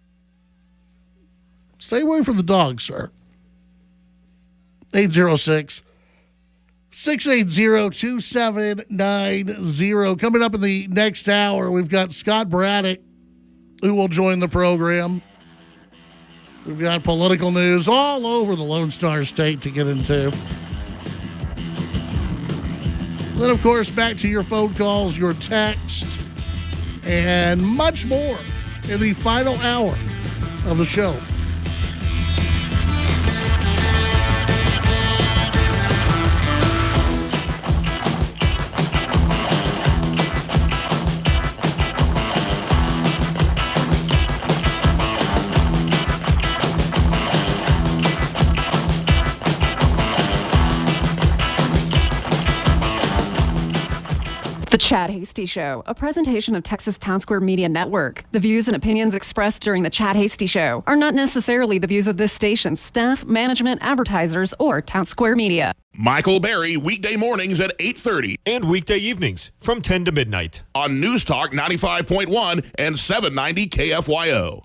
Stay away from the dogs, sir. 806-680-2790. Coming up in the next hour, we've got Scott Braddock, who will join the program. We've got political news all over the Lone Star State to get into. Then, of course, back to your phone calls, your text, and much more in the final hour of the show. The Chad Hasty Show, a presentation of Texas Town Square Media Network. The views and opinions expressed during the Chad Hasty Show are not necessarily the views of this station's staff, management, advertisers, or Town Square Media. Michael Berry, weekday mornings at 8:30. And weekday evenings from 10 to midnight. On News Talk 95.1 and 790 KFYO.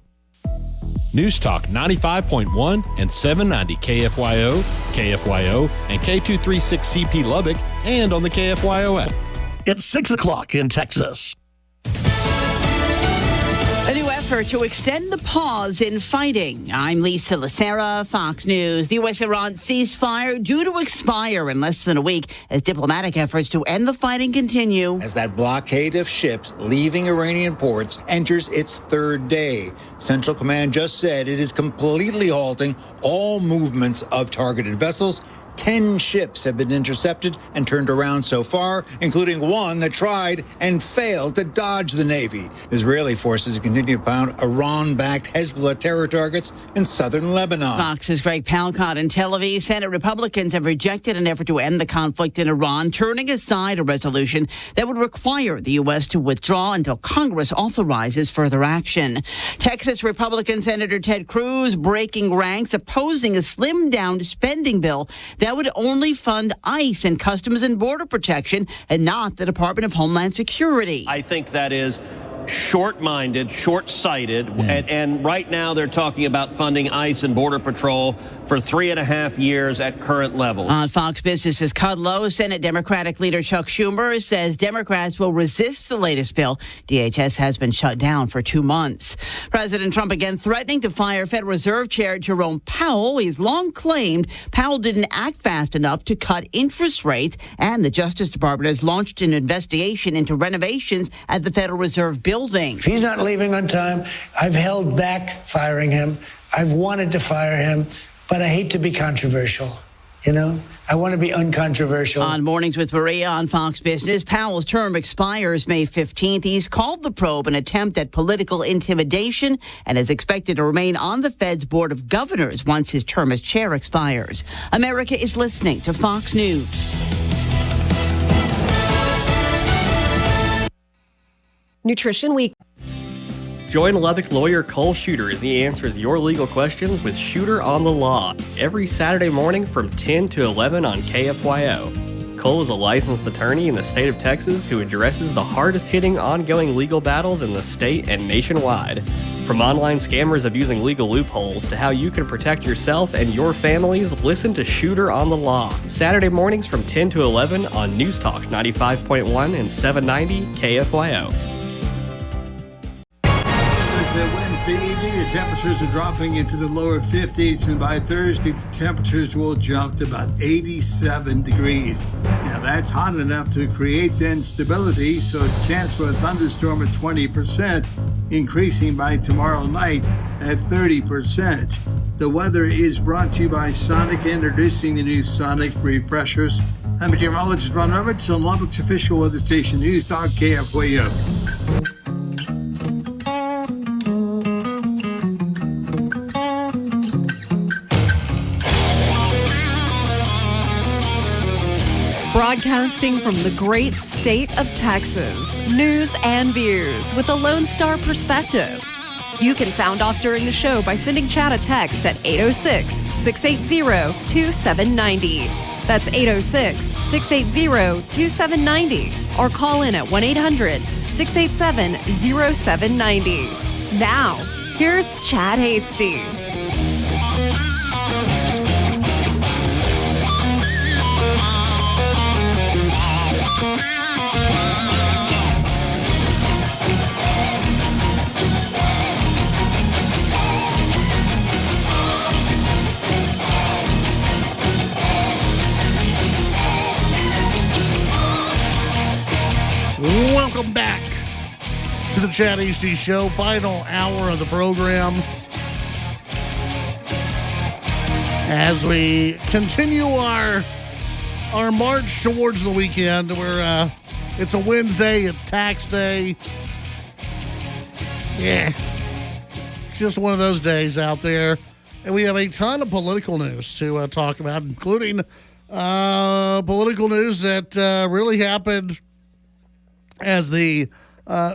News Talk 95.1 and 790 KFYO, KFYO, and K236CP Lubbock, and on the KFYO app. It's 6 o'clock in Texas. A new effort to extend the pause in fighting. I'm Lisa Lacera, Fox News. The U.S.-Iran ceasefire due to expire in less than a week as diplomatic efforts to end the fighting continue. As that blockade of ships leaving Iranian ports enters its third day, Central Command just said it is completely halting all movements of targeted vessels. 10 ships have been intercepted and turned around so far, including one that tried and failed to dodge the Navy. Israeli forces continue to pound Iran-backed Hezbollah terror targets in southern Lebanon. Fox's Greg Palcott in Tel Aviv. Senate Republicans have rejected an effort to end the conflict in Iran, turning aside a resolution that would require the U.S. to withdraw until Congress authorizes further action. Texas Republican Senator Ted Cruz breaking ranks, opposing a slimmed-down spending bill that would only fund ICE and Customs and Border Protection and not the Department of Homeland Security. I think that is short-minded, short-sighted, and right now they're talking about funding ICE and Border Patrol for 3.5 years at current levels. On Fox Business's Kudlow, Senate Democratic leader Chuck Schumer says Democrats will resist the latest bill. DHS has been shut down for 2 months. President Trump again threatening to fire Federal Reserve Chair Jerome Powell. He's long claimed Powell didn't act fast enough to cut interest rates, and the Justice Department has launched an investigation into renovations at the Federal Reserve building. If he's not leaving on time, I've held back firing him. I've wanted to fire him, but I hate to be controversial. You know, I want to be uncontroversial. On Mornings with Maria on Fox Business, Powell's term expires May 15th. He's called the probe an attempt at political intimidation and is expected to remain on the Fed's Board of Governors once his term as chair expires. America is listening to Fox News. Nutrition Week. Join Lubbock lawyer Cole Shooter as he answers your legal questions with Shooter on the Law every Saturday morning from 10 to 11 on KFYO. Cole is a licensed attorney in the state of Texas who addresses the hardest-hitting ongoing legal battles in the state and nationwide. From online scammers abusing legal loopholes to how you can protect yourself and your families, listen to Shooter on the Law. Saturday mornings from 10 to 11 on News Talk 95.1 and 790 KFYO. Wednesday evening, the temperatures are dropping into the lower 50s, and by Thursday, the temperatures will jump to about 87 degrees. Now, that's hot enough to create instability, so chance for a thunderstorm at 20%, increasing by tomorrow night at 30%. The weather is brought to you by Sonic, introducing the new Sonic Refreshers. I'm meteorologist Ron Roberts on Lubbock's official weather station, News Talk KFYO. Broadcasting from the great state of Texas, news and views with a Lone Star perspective. You can sound off during the show by sending Chad a text at 806-680-2790. That's 806-680-2790. Or call in at 1-800-687-0790. Now, here's Chad Hasty. Welcome back to the Chad Hasty Show, final hour of the program. As we continue our march towards the weekend, where it's a Wednesday, it's tax day. Yeah, it's just one of those days out there. And we have a ton of political news to talk about, including political news that really happened as the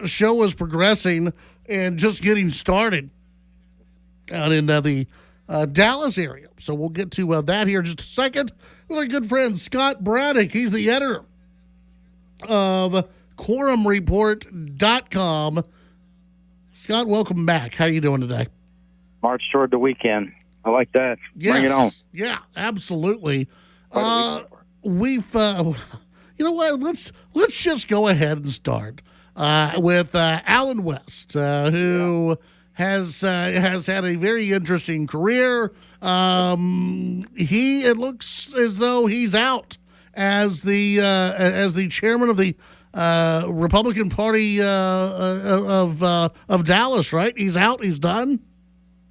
show was progressing and just getting started out in the Dallas area. So we'll get to that here in just a second with our good friend Scott Braddock. He's the editor of quorumreport.com. Scott, welcome back. How you doing today? March toward the weekend. I like that. Yes. Bring it on. Yeah, absolutely. We've... you know what? Let's just go ahead and start. with Allen West, who has had a very interesting career. It looks as though he's out as the chairman of the Republican Party of Dallas. Right? He's out. He's done.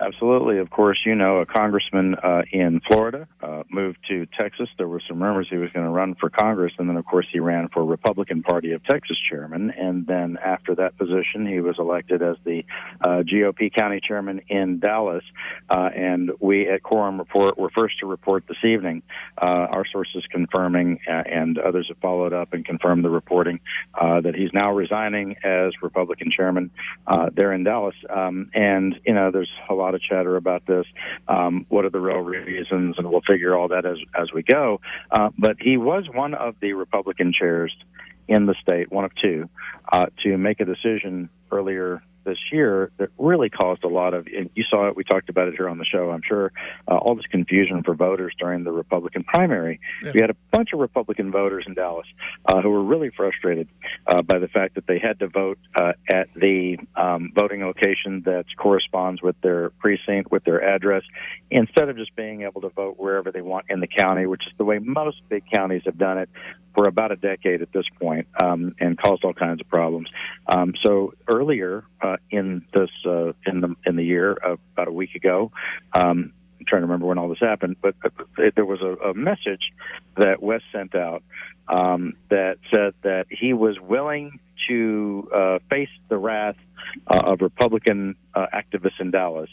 Absolutely. Of course, a congressman in Florida moved to Texas. There were some rumors he was going to run for Congress, and then, of course, he ran for Republican Party of Texas chairman. And then after that position, he was elected as the GOP county chairman in Dallas. And we at Quorum Report were first to report this evening. Our sources confirming, and others have followed up and confirmed the reporting, that he's now resigning as Republican chairman there in Dallas. And, there's a lot of chatter about this. What are the real reasons? And we'll figure all that as we go. But he was one of the Republican chairs in the state, one of two, to make a decision earlier this year that really caused a lot of, and you saw it, we talked about it here on the show, I'm sure, all this confusion for voters during the Republican primary. Yeah. We had a bunch of Republican voters in Dallas who were really frustrated by the fact that they had to vote at the voting location that corresponds with their precinct, with their address, instead of just being able to vote wherever they want in the county, which is the way most big counties have done it for about a decade at this point, and caused all kinds of problems. So earlier in the year, about a week ago, I'm trying to remember when all this happened, but there was a message that West sent out that said that he was willing to face the wrath of Republican activists in Dallas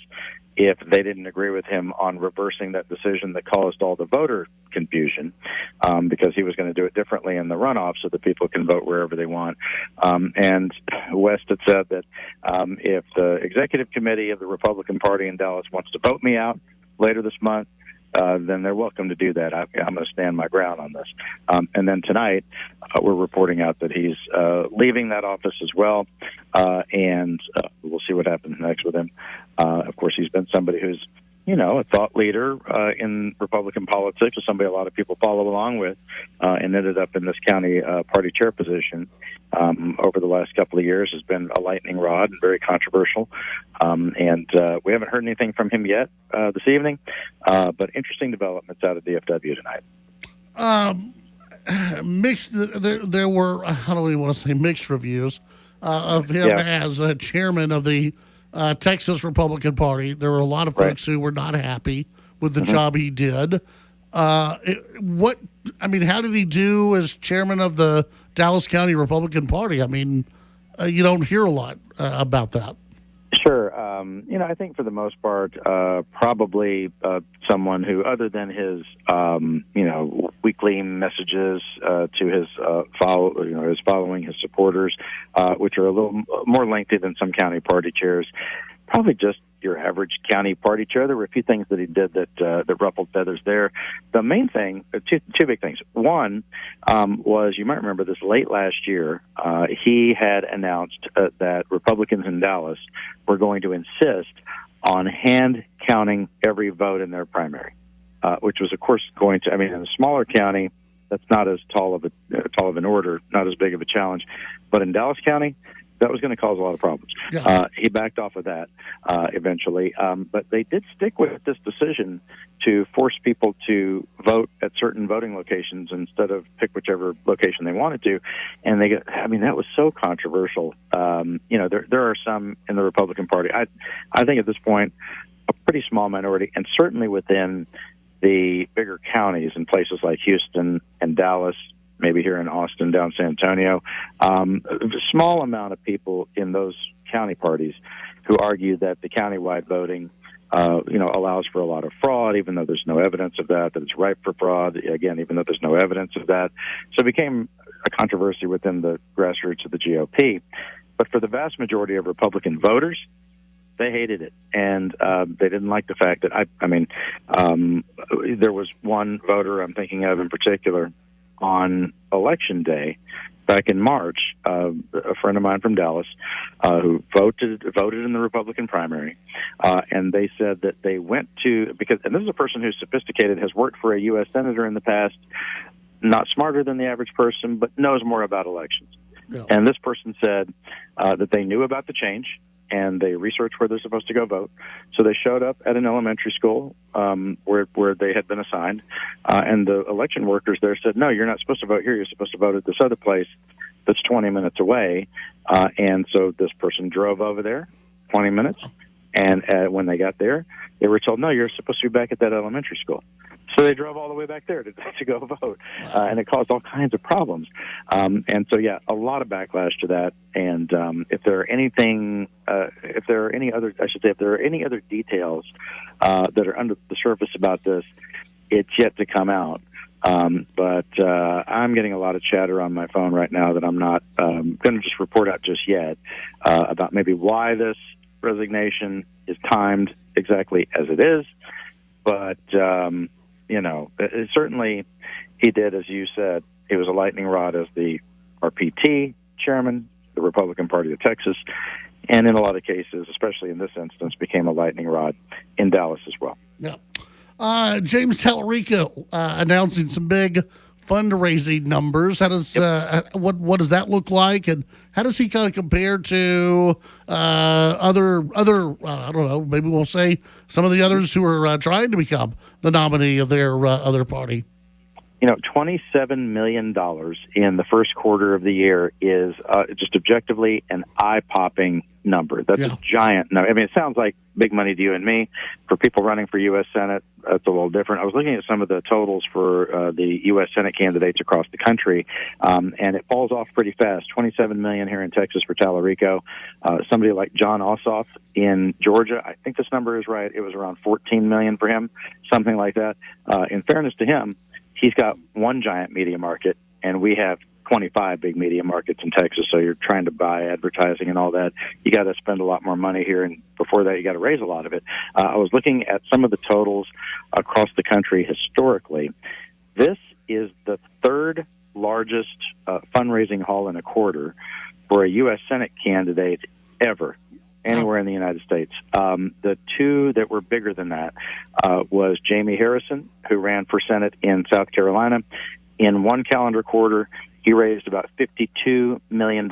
if they didn't agree with him on reversing that decision that caused all the voter confusion, because he was going to do it differently in the runoff so that people can vote wherever they want. And West had said that if the executive committee of the Republican Party in Dallas wants to vote me out later this month, then they're welcome to do that. I'm going to stand my ground on this. And then tonight, we're reporting out that he's leaving that office as well, and we'll see what happens next with him. Of course, he's been somebody who's, a thought leader in Republican politics, or somebody a lot of people follow along with, and ended up in this county party chair position over the last couple of years, has been a lightning rod and very controversial. And we haven't heard anything from him yet this evening, but interesting developments out of DFW tonight. Mixed. There were, I don't even want to say mixed reviews of him as a chairman of the Texas Republican Party. There were a lot of folks who were not happy with the job he did. How did he do as chairman of the Dallas County Republican Party? I mean, you don't hear a lot about that. Sure. I think for the most part, probably someone who, other than his, weekly messages to his his following, his supporters, which are a little more lengthy than some county party chairs, probably just your average county party chair. There were a few things that he did that ruffled feathers there. The main thing, two big things. One was, you might remember this, late last year, he had announced that Republicans in Dallas were going to insist on hand counting every vote in their primary, which was, of course, going to, in a smaller county, that's not as tall of an order, not as big of a challenge. But in Dallas County, that was going to cause a lot of problems. Yeah. He backed off of that eventually. But they did stick with this decision to force people to vote at certain voting locations instead of pick whichever location they wanted to. And that was so controversial. There are some in the Republican Party. I think at this point, a pretty small minority, and certainly within the bigger counties in places like Houston and Dallas, maybe here in Austin, down San Antonio, a small amount of people in those county parties who argue that the countywide voting, allows for a lot of fraud, even though there's no evidence of that it's ripe for fraud, again, even though there's no evidence of that. So it became a controversy within the grassroots of the GOP. But for the vast majority of Republican voters, they hated it, and they didn't like the fact that, there was one voter I'm thinking of in particular on Election Day back in March, a friend of mine from Dallas who voted in the Republican primary, and they said that they went to, and this is a person who's sophisticated, has worked for a U.S. senator in the past, not smarter than the average person, but knows more about elections. Yeah. And this person said that they knew about the change and they researched where they're supposed to go vote. So they showed up at an elementary school where they had been assigned, and the election workers there said, no, you're not supposed to vote here. You're supposed to vote at this other place that's 20 minutes away. And so this person drove over there 20 minutes, and when they got there, they were told, no, you're supposed to be back at that elementary school. So they drove all the way back there to go vote, and it caused all kinds of problems. And so, yeah, a lot of backlash to that. And if there are any other details that are under the surface about this, it's yet to come out. But I'm getting a lot of chatter on my phone right now that I'm not going to just report out just yet about maybe why this resignation is timed exactly as it is. But certainly he did, as you said, he was a lightning rod as the RPT chairman, the Republican Party of Texas, and in a lot of cases, especially in this instance, became a lightning rod in Dallas as well. Yeah. James Tallarico announcing some big fundraising numbers. How does what does that look like, and how does he kind of compare to other I don't know, maybe we'll say some of the others who are trying to become the nominee of their other party? $27 million in the first quarter of the year is just objectively an eye-popping number. That's a giant number. I mean, it sounds like big money to you and me. For people running for U.S. Senate, it's a little different. I was looking at some of the totals for the U.S. Senate candidates across the country, and it falls off pretty fast. $27 million here in Texas for Tallarico. Somebody like John Ossoff in Georgia, I think this number is right. It was around $14 million for him, something like that. In fairness to him, he's got one giant media market, and we have 25 big media markets in Texas. So you're trying to buy advertising and all that. You got to spend a lot more money here, and before that, you got to raise a lot of it. I was looking at some of the totals across the country historically. This is the third largest fundraising haul in a quarter for a U.S. Senate candidate ever, anywhere in the United States. The two that were bigger than that was Jamie Harrison, who ran for Senate in South Carolina. In one calendar quarter, he raised about $52 million.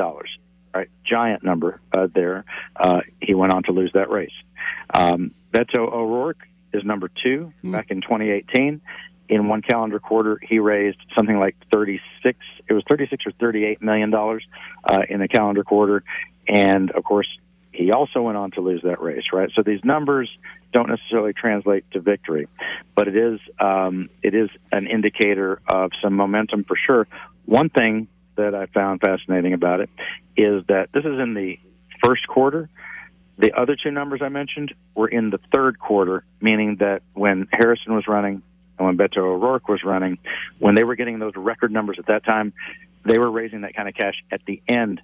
Right, giant number there. He went on to lose that race. Beto O'Rourke is number two back in 2018. In one calendar quarter, he raised something like $36 or $38 million in a calendar quarter. And, of course, he also went on to lose that race, right? So these numbers don't necessarily translate to victory, but it is an indicator of some momentum for sure. One thing that I found fascinating about it is that this is in the first quarter. The other two numbers I mentioned were in the third quarter, meaning that when Harrison was running and when Beto O'Rourke was running, when they were getting those record numbers at that time, they were raising that kind of cash at the end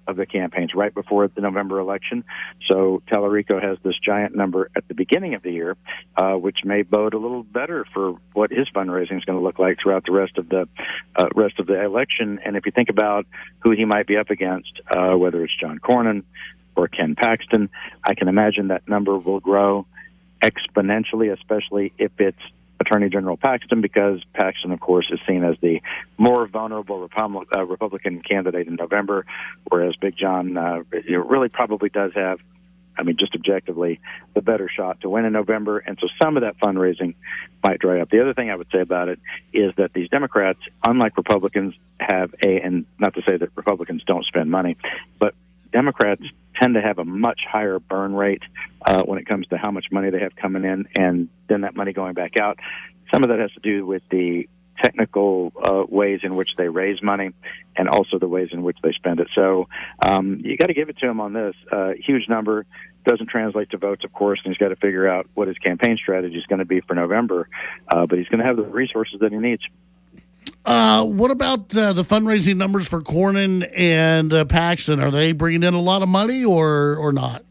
of the campaigns, right before the November election. So Tallarico has this giant number at the beginning of the year, which may bode a little better for what his fundraising is going to look like throughout the rest of the election. And if you think about who he might be up against, whether it's John Cornyn or Ken Paxton, I can imagine that number will grow exponentially, especially if it's Attorney General Paxton, because Paxton, of course, is seen as the more vulnerable Republican candidate in November, whereas Big John really probably does have, just objectively, the better shot to win in November. And so some of that fundraising might dry up. The other thing I would say about it is that these Democrats, unlike Republicans, and not to say that Republicans don't spend money, but Democrats tend to have a much higher burn rate when it comes to how much money they have coming in and then that money going back out. Some of that has to do with the technical ways in which they raise money and also the ways in which they spend it. So you got to give it to him on this. Huge number. Doesn't translate to votes, of course, and he's got to figure out what his campaign strategy is going to be for November. But he's going to have the resources that he needs. What about the fundraising numbers for Cornyn and Paxton? Are they bringing in a lot of money or not?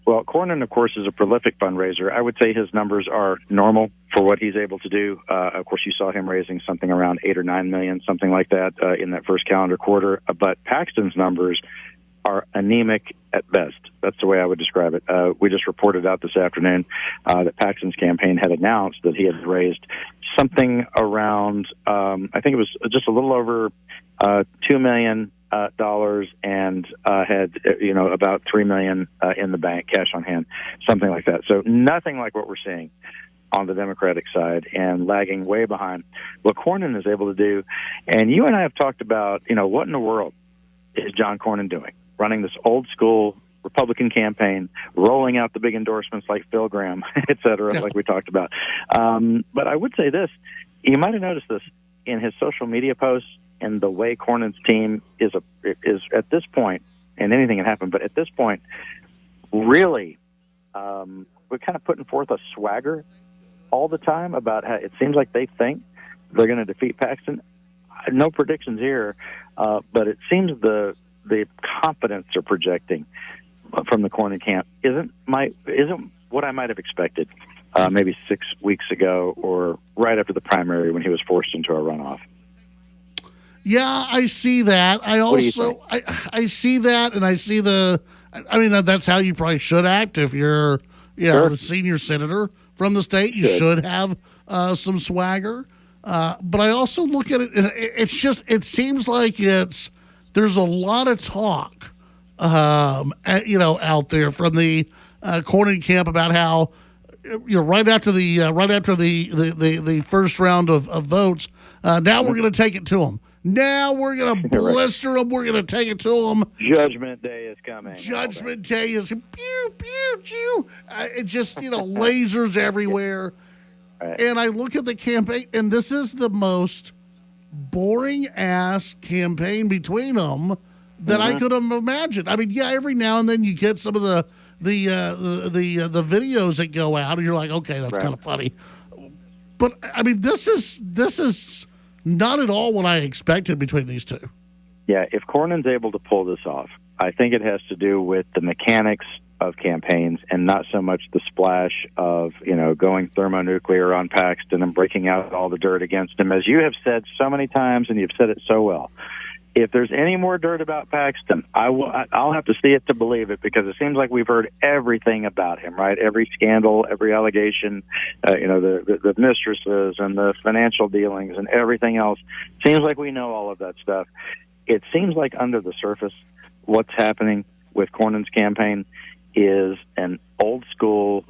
Well, Cornyn, of course, is a prolific fundraiser. I would say his numbers are normal for what he's able to do. Of course, you saw him raising something around $8 or $9 million, something like that, in that first calendar quarter. But Paxton's numbers are anemic at best. That's the way I would describe it. We just reported out this afternoon that Paxton's campaign had announced that he had raised something around, I think it was just a little over $2 million and had about $3 million in the bank, cash on hand, something like that. So nothing like what we're seeing on the Democratic side, and lagging way behind what Cornyn is able to do. And you and I have talked about, what in the world is John Cornyn doing? Running this old school Republican campaign, rolling out the big endorsements like Phil Gramm, et cetera, like we talked about. But I would say this, you might have noticed this in his social media posts and the way Cornyn's team is at this point, and anything can happen, but at this point, really, we're kind of putting forth a swagger all the time about how it seems like they think they're going to defeat Paxton. No predictions here, but it seems the confidence they're projecting from the Cornyn camp isn't what I might have expected maybe 6 weeks ago or right after the primary when he was forced into a runoff. Yeah, I see that. I also I see that, and I see that's how you probably should act if you're the senior senator from the state. You should have some swagger. But I also look at it, it seems like there's a lot of talk, out there from the Cornyn camp about how, right after the first round of votes, now we're going to take it to them. Now we're going to blister them. We're going to take it to them. Judgment Day is coming. Judgment Day is pew, pew, pew. It just, lasers everywhere. Right. And I look at the campaign, and this is the most boring-ass campaign between them that I could have imagined. I mean, every now and then you get some of the videos that go out, and you're like, okay, that's kind of funny. But, I mean, this is not at all what I expected between these two. Yeah, if Cornyn's able to pull this off, I think it has to do with the mechanics of campaigns and not so much the splash of, going thermonuclear on Paxton and breaking out all the dirt against him. As you have said so many times, and you've said it so well, if there's any more dirt about Paxton, I'll have to see it to believe it, because it seems like we've heard everything about him, right? Every scandal, every allegation, the mistresses and the financial dealings and everything else. Seems like we know all of that stuff. It seems like under the surface, what's happening with Cornyn's campaign is an old school,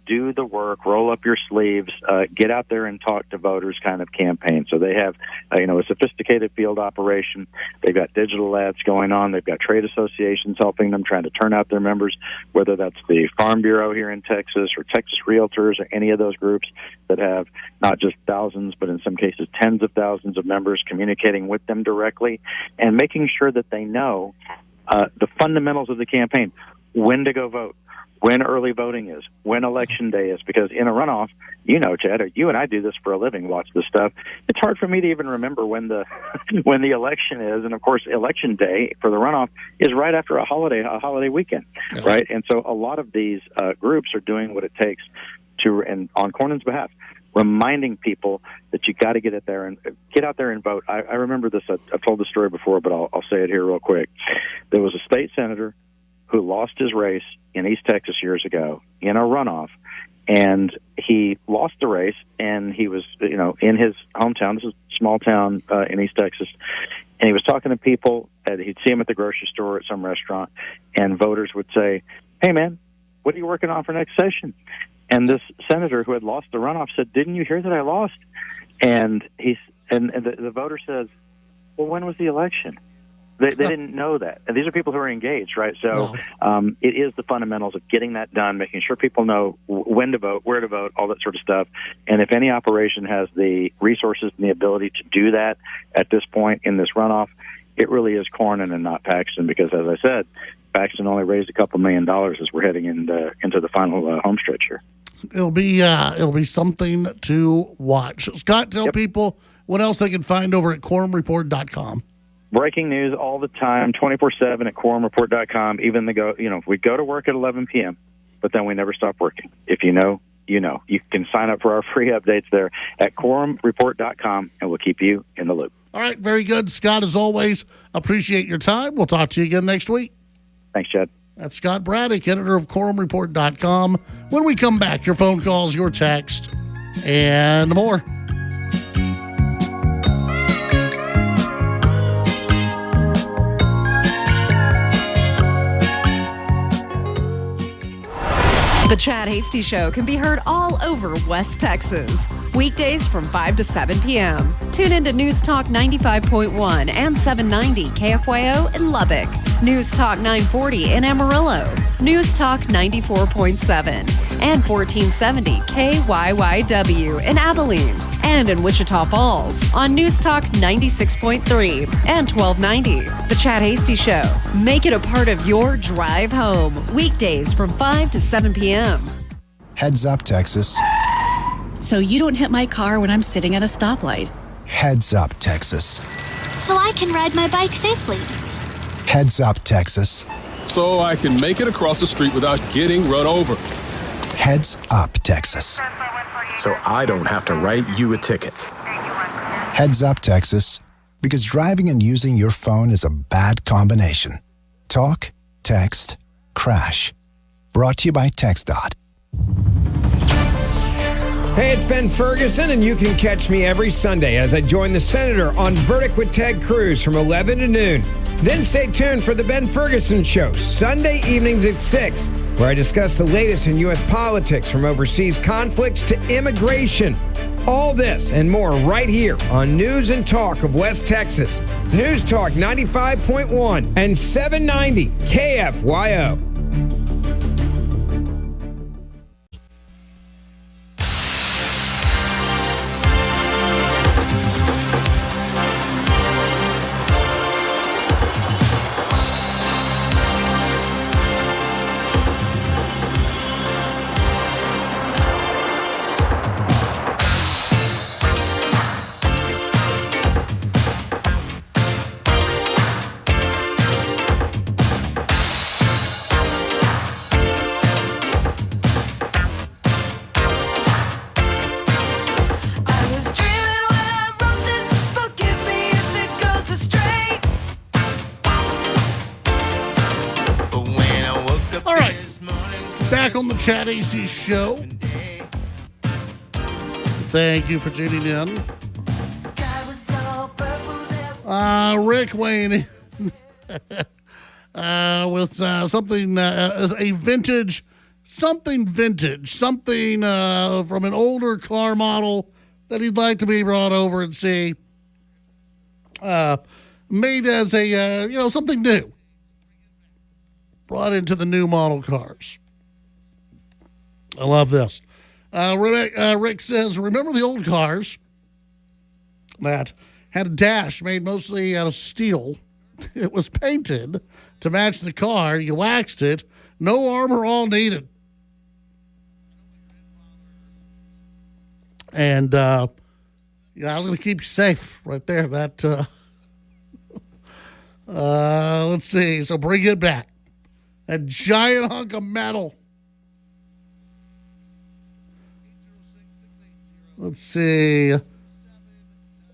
do the work, roll up your sleeves, get out there and talk to voters kind of campaign. So they have, a sophisticated field operation. They've got digital ads going on. They've got trade associations helping them, trying to turn out their members, whether that's the Farm Bureau here in Texas or Texas Realtors or any of those groups that have not just thousands, but in some cases tens of thousands of members, communicating with them directly and making sure that they know the fundamentals of the campaign, when to go vote, when early voting is, when election day is, because in a runoff, Chad, or you and I do this for a living, watch this stuff. It's hard for me to even remember when the election is, and of course, election day for the runoff is right after a holiday weekend, right? And so a lot of these groups are doing what it takes to, and on Cornyn's behalf, reminding people that you got to get out there and vote. I remember this. I've told the story before, but I'll say it here real quick. There was a state senator who lost his race in East Texas years ago in a runoff, and he lost the race, and he was, in his hometown. This is a small town in East Texas, and he was talking to people, and he'd see him at the grocery store, at some restaurant, and voters would say, "Hey, man, what are you working on for next session?" And this senator who had lost the runoff said, "Didn't you hear that I lost?" And the voter says, "Well, when was the election?" They didn't know that. And these are people who are engaged, right? So it is the fundamentals of getting that done, making sure people know when to vote, where to vote, all that sort of stuff. And if any operation has the resources and the ability to do that at this point in this runoff, it really is Cornyn and not Paxton, because, as I said, Paxton only raised a couple $1 million as we're heading into the final home stretch here. It'll be something to watch. Scott, tell people what else they can find over at quorumreport.com. Breaking news all the time, 24/7 at quorumreport.com. Even we go to work at 11 p.m., but then we never stop working. If you know, you know. You can sign up for our free updates there at quorumreport.com, and we'll keep you in the loop. All right, very good. Scott, as always, appreciate your time. We'll talk to you again next week. Thanks, Chad. That's Scott Braddock, editor of quorumreport.com. When we come back, your phone calls, your text, and more. The Chad Hasty Show can be heard all over West Texas. Weekdays from 5 to 7 p.m. Tune into News Talk 95.1 and 790 KFYO in Lubbock. News Talk 940 in Amarillo. News Talk 94.7 and 1470 KYYW in Abilene. And in Wichita Falls on News Talk 96.3 and 1290. The Chad Hasty Show. Make it a part of your drive home. Weekdays from 5 to 7 p.m. Heads up, Texas. So you don't hit my car when I'm sitting at a stoplight. Heads up, Texas. So I can ride my bike safely. Heads up, Texas. So I can make it across the street without getting run over. Heads up, Texas. So I don't have to write you a ticket. Heads up, Texas. Because driving and using your phone is a bad combination. Talk, text, crash. Brought to you by TxDOT. Hey, it's Ben Ferguson, and you can catch me every Sunday as I join the Senator on Verdict with Ted Cruz from 11 to noon. Then stay tuned for the Ben Ferguson Show, Sunday evenings at 6, where I discuss the latest in U.S. politics from overseas conflicts to immigration. All this and more right here on News and Talk of West Texas. News Talk 95.1 and 790 KFYO. On the Chad Hasty Show. Thank you for tuning in. Rick Wayne with something vintage, something from an older car model that he'd like to be brought over and see. Made as a something new, brought into the new model cars. I love this. Rick says, remember the old cars that had a dash made mostly out of steel? It was painted to match the car. You waxed it. No armor all needed. And, I was going to keep you safe right there. That, let's see. So bring it back. A giant hunk of metal. Let's see.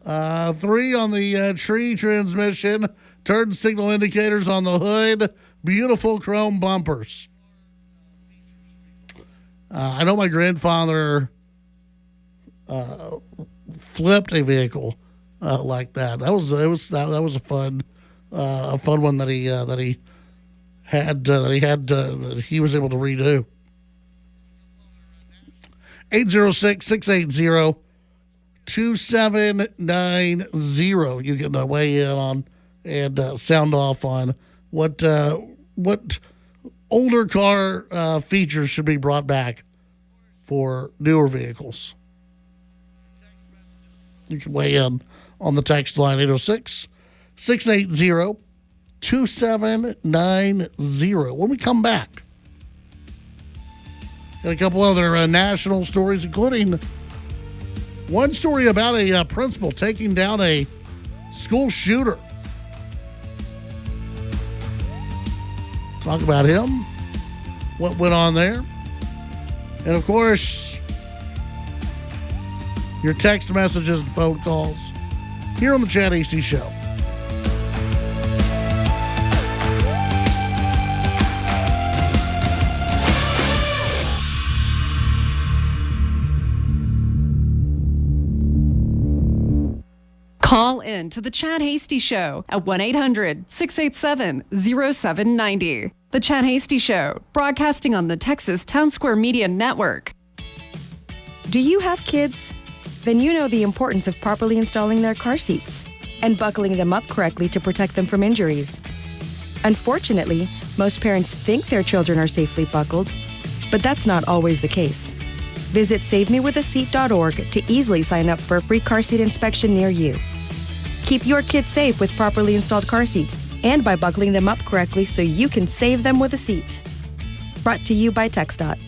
3 on the tree transmission. Turn signal indicators on the hood. Beautiful chrome bumpers. I know my grandfather flipped a vehicle like that. That was a fun one that he was able to redo. 806-680-2790. You can weigh in on and sound off on what older car features should be brought back for newer vehicles. You can weigh in on the text line 806-680-2790. When we come back, got a couple other national stories, including one story about a principal taking down a school shooter. Talk about him, what went on there. And, of course, your text messages and phone calls here on the Chad Hasty Show. Call in to The Chad Hasty Show at 1-800-687-0790. The Chad Hasty Show, broadcasting on the Texas Town Square Media Network. Do you have kids? Then you know the importance of properly installing their car seats and buckling them up correctly to protect them from injuries. Unfortunately, most parents think their children are safely buckled, but that's not always the case. Visit SaveMeWithASeat.org to easily sign up for a free car seat inspection near you. Keep your kids safe with properly installed car seats and by buckling them up correctly so you can save them with a seat. Brought to you by TxDOT.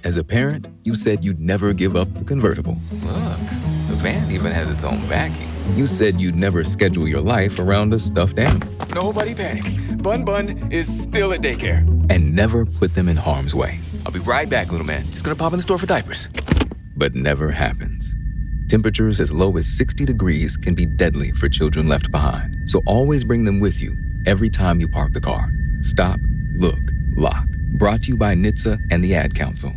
As a parent, you said you'd never give up the convertible. Look, the van even has its own backing. You said you'd never schedule your life around a stuffed animal. Nobody panic. Bun is still at daycare. And never put them in harm's way. I'll be right back, little man. Just gonna pop in the store for diapers. But never happens. Temperatures as low as 60 degrees can be deadly for children left behind. So always bring them with you every time you park the car. Stop, look, lock. Brought to you by NHTSA and the Ad Council.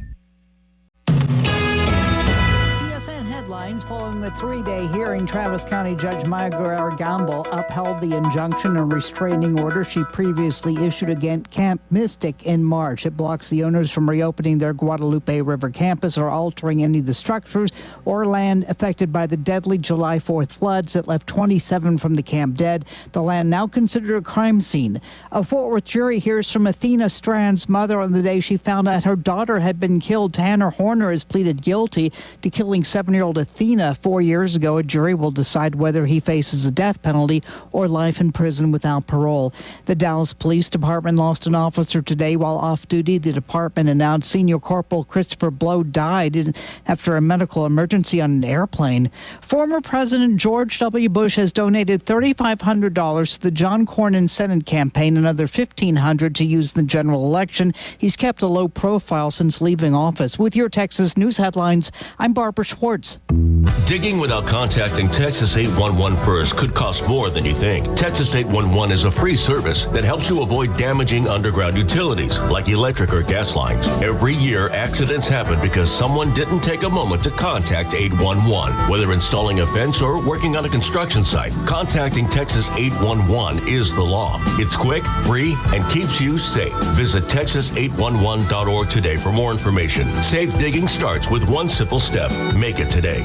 Headlines following the three-day hearing, Travis County Judge Maya Guerrero-Gamble upheld the injunction and restraining order she previously issued against Camp Mystic in March. It blocks the owners from reopening their Guadalupe River campus or altering any of the structures or land affected by the deadly July 4th floods that left 27 from the camp dead. The land now considered a crime scene. A Fort Worth jury hears from Athena Strand's mother on the day she found out her daughter had been killed. Tanner Horner has pleaded guilty to killing 7-year-old Athena 4 years ago. A jury will decide whether he faces a death penalty or life in prison without parole. The Dallas Police Department lost an officer today while off duty. The department announced Senior Corporal Christopher Blow died after a medical emergency on an airplane. Former President George W. Bush has donated $3,500 to the John Cornyn Senate campaign, another $1,500 to use in the general election. He's kept a low profile since leaving office. With your Texas news headlines, I'm Barbara Schwartz. Digging without contacting Texas 811 first could cost more than you think. Texas 811 is a free service that helps you avoid damaging underground utilities like electric or gas lines. Every year, accidents happen because someone didn't take a moment to contact 811. Whether installing a fence or working on a construction site, contacting Texas 811 is the law. It's quick, free, and keeps you safe. Visit texas811.org today for more information. Safe digging starts with one simple step. Make it today.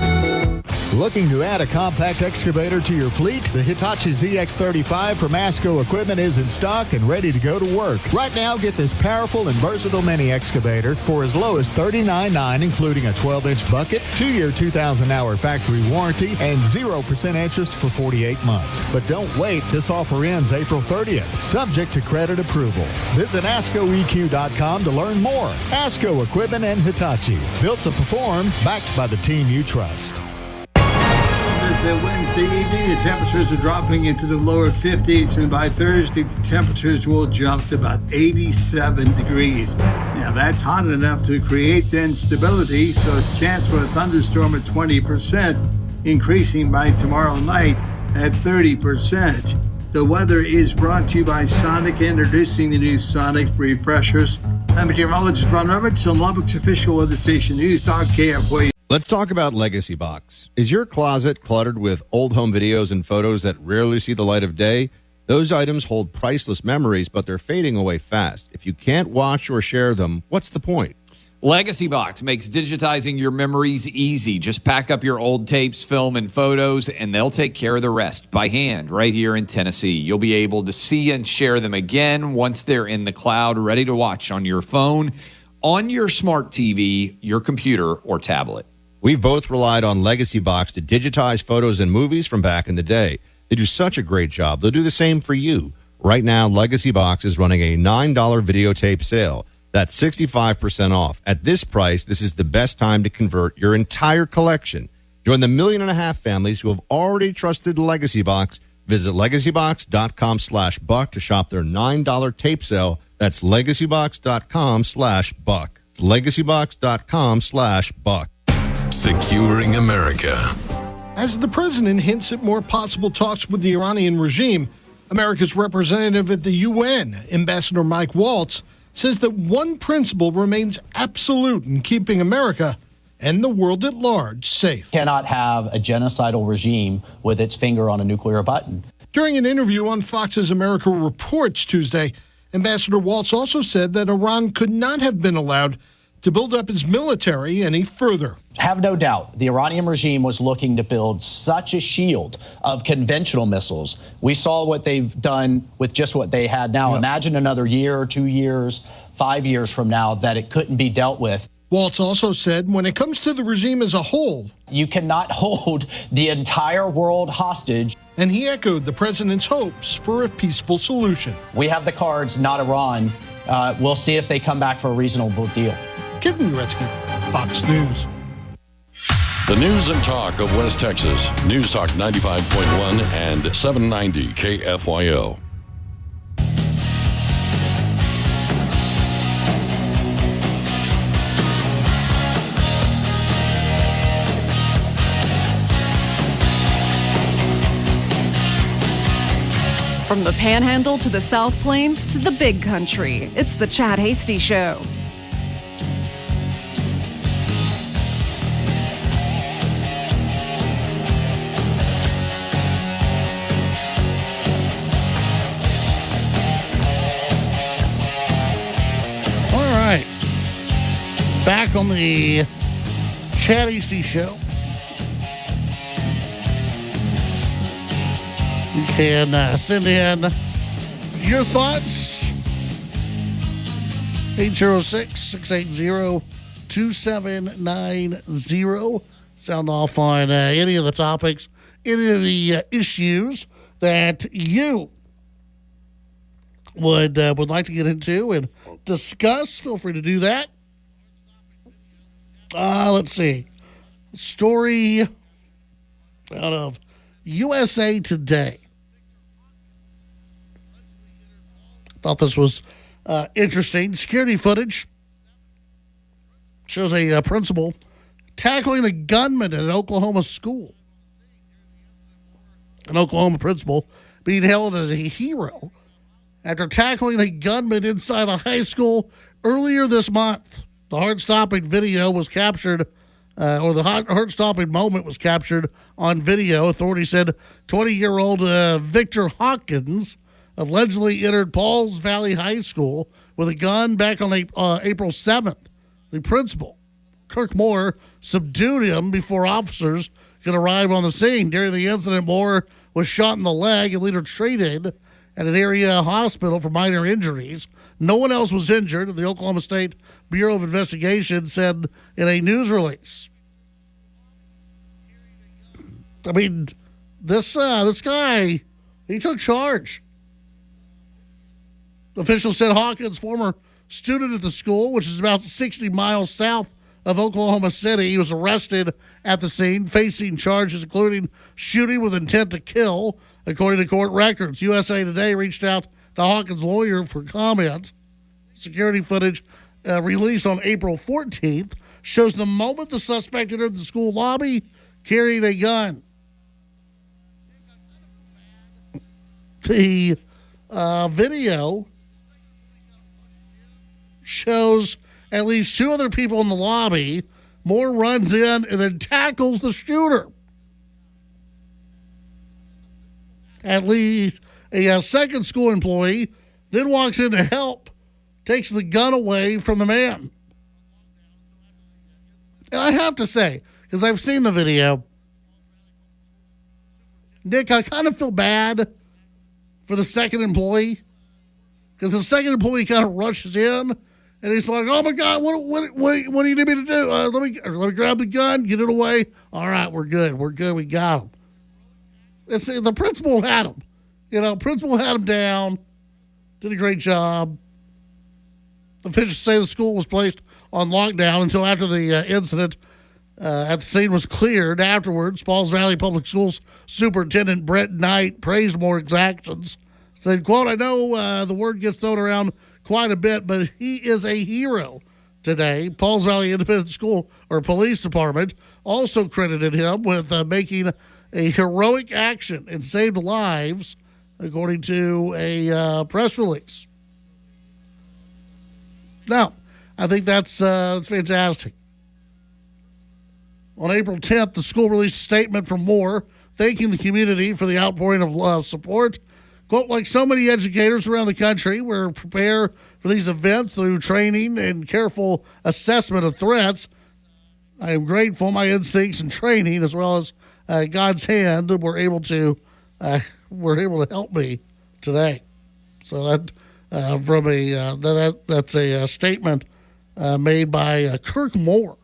Looking to add a compact excavator to your fleet? The Hitachi ZX35 from Masco Equipment is in stock and ready to go to work. Right now, get this powerful and versatile mini excavator for as low as $39.9, including a 12-inch bucket, 2-year 2,000-hour factory warranty, and 0% interest for 48 months. But don't wait. This offer ends April 30th, subject to credit approval. Visit ASCOEQ.com to learn more. Masco Equipment and Hitachi, built to perform, backed by the team you trust. Wednesday evening, the temperatures are dropping into the lower 50s, and by Thursday, the temperatures will jump to about 87 degrees. Now, that's hot enough to create instability, so chance for a thunderstorm at 20%, increasing by tomorrow night at 30%. The weather is brought to you by Sonic, introducing the new Sonic refreshers. I'm meteorologist Ron Roberts on Lubbock's official weather station, News Talk KFYO. Let's talk about Legacy Box. Is your closet cluttered with old home videos and photos that rarely see the light of day? Those items hold priceless memories, but they're fading away fast. If you can't watch or share them, what's the point? Legacy Box makes digitizing your memories easy. Just pack up your old tapes, film, and photos, and they'll take care of the rest by hand right here in Tennessee. You'll be able to see and share them again once they're in the cloud, ready to watch on your phone, on your smart TV, your computer, or tablet. We've both relied on Legacy Box to digitize photos and movies from back in the day. They do such a great job. They'll do the same for you. Right now, Legacy Box is running a $9 videotape sale. That's 65% off. At this price, this is the best time to convert your entire collection. Join the 1.5 million families who have already trusted Legacy Box. Visit legacybox.com/buck to shop their $9 tape sale. That's legacybox.com/buck. legacybox.com/buck. Securing America. As the president hints at more possible talks with the Iranian regime, America's representative at the UN, Ambassador Mike Waltz, says that one principle remains absolute in keeping America and the world at large safe. Cannot have a genocidal regime with its finger on a nuclear button. During an interview on Fox's America Reports Tuesday, Ambassador Waltz also said that Iran could not have been allowed to build up its military any further. Have no doubt, the Iranian regime was looking to build such a shield of conventional missiles. We saw what they've done with just what they had now. Yep. Imagine another year, 2 years, 5 years from now that it couldn't be dealt with. Waltz also said when it comes to the regime as a whole, you cannot hold the entire world hostage. And he echoed the president's hopes for a peaceful solution. We have the cards, not Iran. We'll see if they come back for a reasonable deal. Kevin Uretsky, Fox News. The news and talk of West Texas. News Talk 95.1 and 790 KFYO. From the Panhandle to the South Plains to the Big Country, it's the Chad Hasty Show. All right. Back on the Chad Hasty Show. You can send in your thoughts. 806-680-2790. Sound off on any of the topics, any of the issues that you would like to get into and discuss. Feel free to do that. Let's see. Story out of USA Today. Thought this was interesting. Security footage shows a principal tackling a gunman at an Oklahoma school. An Oklahoma principal being hailed as a hero after tackling a gunman inside a high school earlier this month. The heart-stopping video was captured, or the heart-stopping moment was captured on video. Authorities said 20-year-old Victor Hawkins allegedly entered Pauls Valley High School with a gun back on April 7th. The principal, Kirk Moore, subdued him before officers could arrive on the scene. During the incident, Moore was shot in the leg and later treated at an area hospital for minor injuries. No one else was injured, the Oklahoma State Bureau of Investigation said in a news release. I mean, this guy, he took charge. Officials said Hawkins, former student at the school, which is about 60 miles south of Oklahoma City, he was arrested at the scene, facing charges including shooting with intent to kill, according to court records. USA Today reached out to Hawkins' lawyer for comment. Security footage released on April 14th shows the moment the suspect entered the school lobby carrying a gun. The video shows at least two other people in the lobby. Moore runs in and then tackles the shooter. At least a second school employee then walks in to help, takes the gun away from the man. And I have to say, because I've seen the video, Nick, I kind of feel bad for the second employee, because the second employee kind of rushes in and he's like, "Oh my God, what do you need me to do? Let me grab the gun, get it away. All right, we're good, we got him." It's the principal had him, principal had him down, did a great job. Officials say the school was placed on lockdown until after the incident at the scene was cleared. Afterwards, Pauls Valley Public Schools Superintendent Brett Knight praised Moore's actions. Said, quote, "I know the word gets thrown around quite a bit, but he is a hero today." Pauls Valley Independent School or Police Department also credited him with making a heroic action and saved lives, according to a press release. Now, I think that's fantastic. On April 10th, the school released a statement from Moore thanking the community for the outpouring of support. Quote, like so many educators around the country, we're prepared for these events through training and careful assessment of threats. I am grateful my instincts and training, as well as God's hand, were able to help me today. So that that's a statement made by Kirk Moore,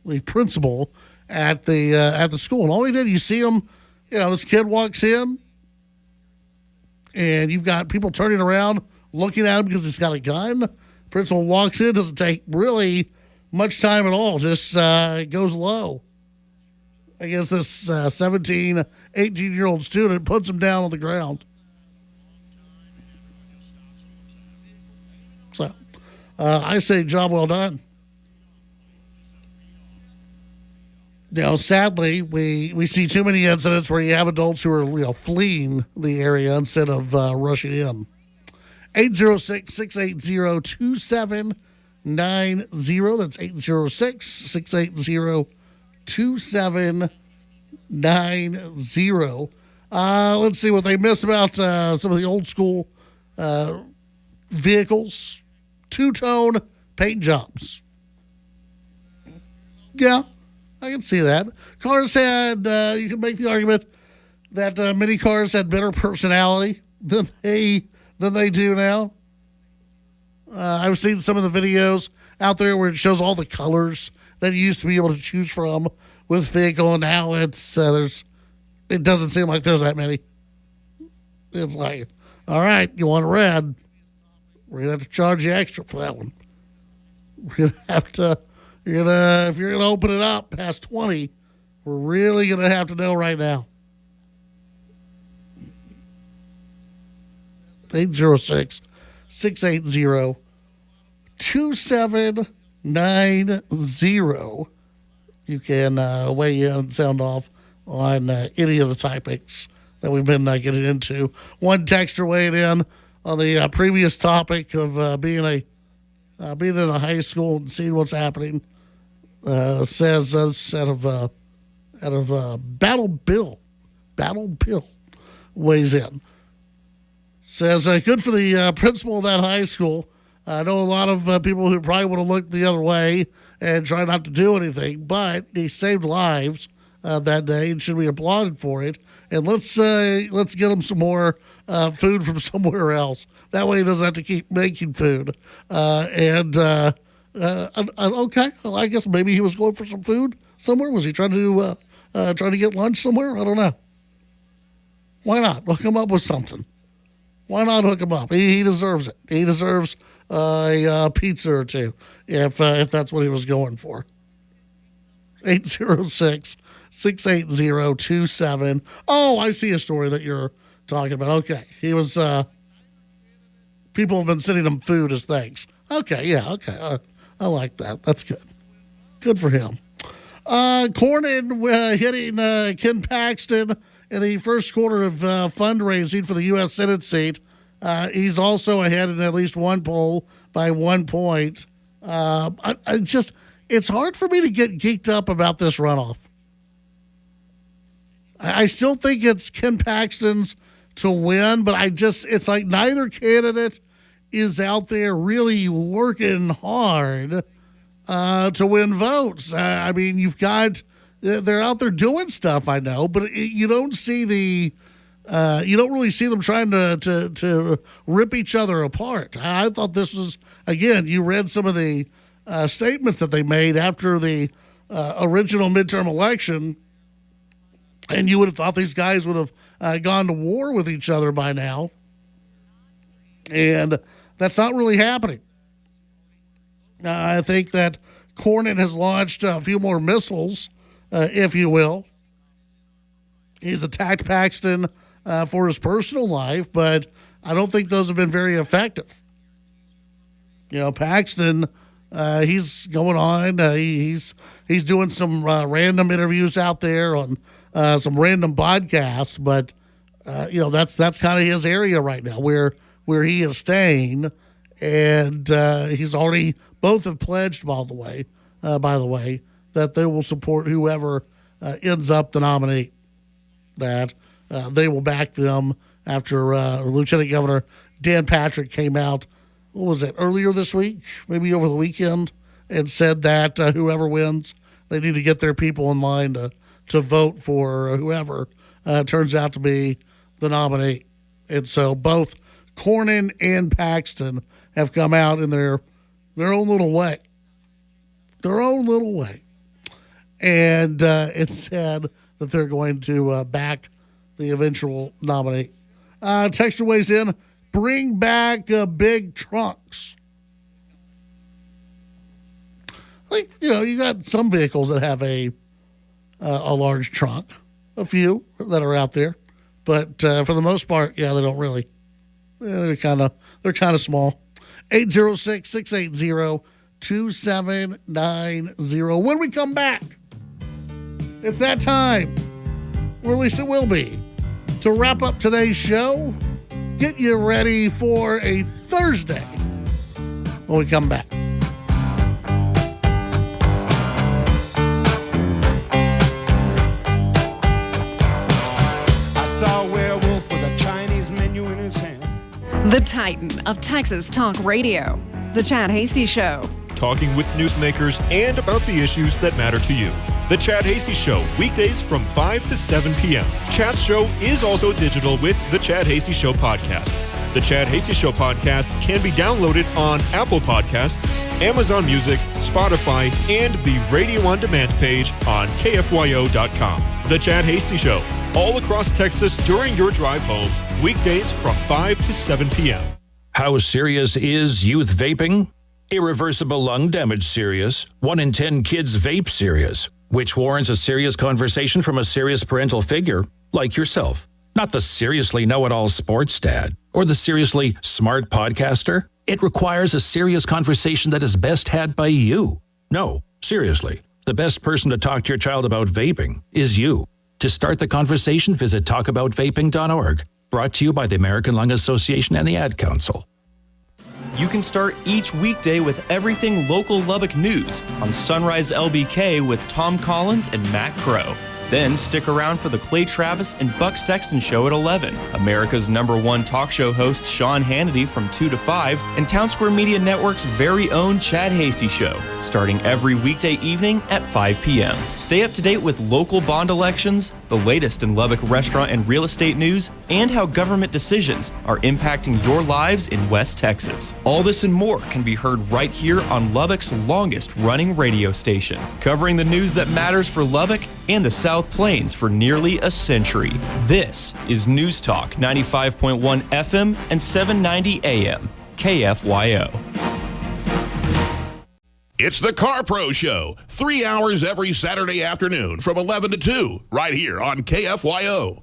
the principal at the school. And all he did, you see him, this kid walks in, and you've got people turning around, looking at him because he's got a gun. Principal walks in, doesn't take really much time at all, just goes low against this 17, 18-year-old student, puts him down on the ground. So I say job well done. Sadly, we see too many incidents where you have adults who are fleeing the area instead of rushing in. 806-680-2790. That's 806-680-2790. Let's see what they miss about some of the old school vehicles. Two-tone paint jobs. Yeah. I can see that. Cars had, you can make the argument that many cars had better personality than they do now. I've seen some of the videos out there where it shows all the colors that you used to be able to choose from with vehicle, and now it doesn't seem like there's that many. It's like, all right, you want a red? We're gonna have to charge you extra for that one. We're gonna have to. If you're gonna open it up past 20, we're really gonna have to know right now. 806-680-2790. You can weigh in and sound off on any of the topics that we've been getting into. One texter weighed in on the previous topic of being in a high school and seeing what's happening. Says out of Battle Bill weighs in. Says good for the principal of that high school. I know a lot of people who probably would have looked the other way and try not to do anything, but he saved lives that day and should be applauded for it. And let's get him some more food from somewhere else. That way he doesn't have to keep making food. Okay, well, I guess maybe he was going for some food somewhere. Was he trying to get lunch somewhere? I don't know. Why not? Hook him up with something. Why not hook him up? He deserves it. He deserves a pizza or two if that's what he was going for. 806-680-27. Oh, I see a story that you're talking about. Okay, he was. People have been sending him food as thanks. Okay, yeah, okay. I like that. That's good. Good for him. Cornyn hitting Ken Paxton in the first quarter of fundraising for the U.S. Senate seat. He's also ahead in at least one poll by 1 point. It's hard for me to get geeked up about this runoff. I still think it's Ken Paxton's to win, but it's like neither candidate is out there really working hard to win votes. I mean, they're out there doing stuff, I know, but you don't see you don't really see them trying to rip each other apart. I thought this was, again, you read some of the statements that they made after the original midterm election, and you would have thought these guys would have gone to war with each other by now. And that's not really happening. I think that Cornyn has launched a few more missiles, if you will. He's attacked Paxton for his personal life, but I don't think those have been very effective. Paxton, he's going on. He's doing some random interviews out there on some random podcasts, but that's kind of his area right now, where he is staying, and he's already both have pledged, by the way, that they will support whoever ends up the nominee, that they will back them after Lieutenant Governor Dan Patrick came out, what was it, earlier this week, maybe over the weekend, and said that whoever wins, they need to get their people in line to vote for whoever turns out to be the nominee. And so both Cornyn and Paxton have come out in their own little way. And it said that they're going to back the eventual nominee. Texture weighs in, bring back big trunks. Like, you got some vehicles that have a large trunk, a few that are out there. But for the most part, they don't really. They're kind of small. 806-680-2790. When we come back, it's that time, or at least it will be, to wrap up today's show. Get you ready for a Thursday when we come back. I saw a werewolf with a Chinese menu in his hand. The Titan of Texas Talk Radio, The Chad Hasty Show. Talking with newsmakers and about the issues that matter to you. The Chad Hasty Show, weekdays from 5 to 7 p.m. Chad's show is also digital with the Chad Hasty Show podcast. The Chad Hasty Show podcast can be downloaded on Apple Podcasts, Amazon Music, Spotify, and the Radio On Demand page on KFYO.com. The Chad Hasty Show, all across Texas during your drive home, weekdays from 5 to 7 p.m. How serious is youth vaping? Irreversible lung damage serious. 1 in 10 kids vape serious, which warrants a serious conversation from a serious parental figure like yourself. Not the seriously know-it-all sports dad or the seriously smart podcaster. It requires a serious conversation that is best had by you. No, seriously, the best person to talk to your child about vaping is you. To start the conversation, visit talkaboutvaping.org. Brought to you by the American Lung Association and the Ad Council. You can start each weekday with everything local Lubbock news on Sunrise LBK with Tom Collins and Matt Crow. Then stick around for the Clay Travis and Buck Sexton Show at 11. America's #1 talk show host Sean Hannity from 2 to 5, and Town Square Media Network's very own Chad Hasty Show, starting every weekday evening at 5 p.m. Stay up to date with local bond elections, the latest in Lubbock restaurant and real estate news, and how government decisions are impacting your lives in West Texas. All this and more can be heard right here on Lubbock's longest running radio station, covering the news that matters for Lubbock and the South Plains for nearly a century. This is News Talk 95.1 FM and 790 AM, KFYO. It's the Car Pro Show, 3 hours every Saturday afternoon from 11 to 2, right here on KFYO.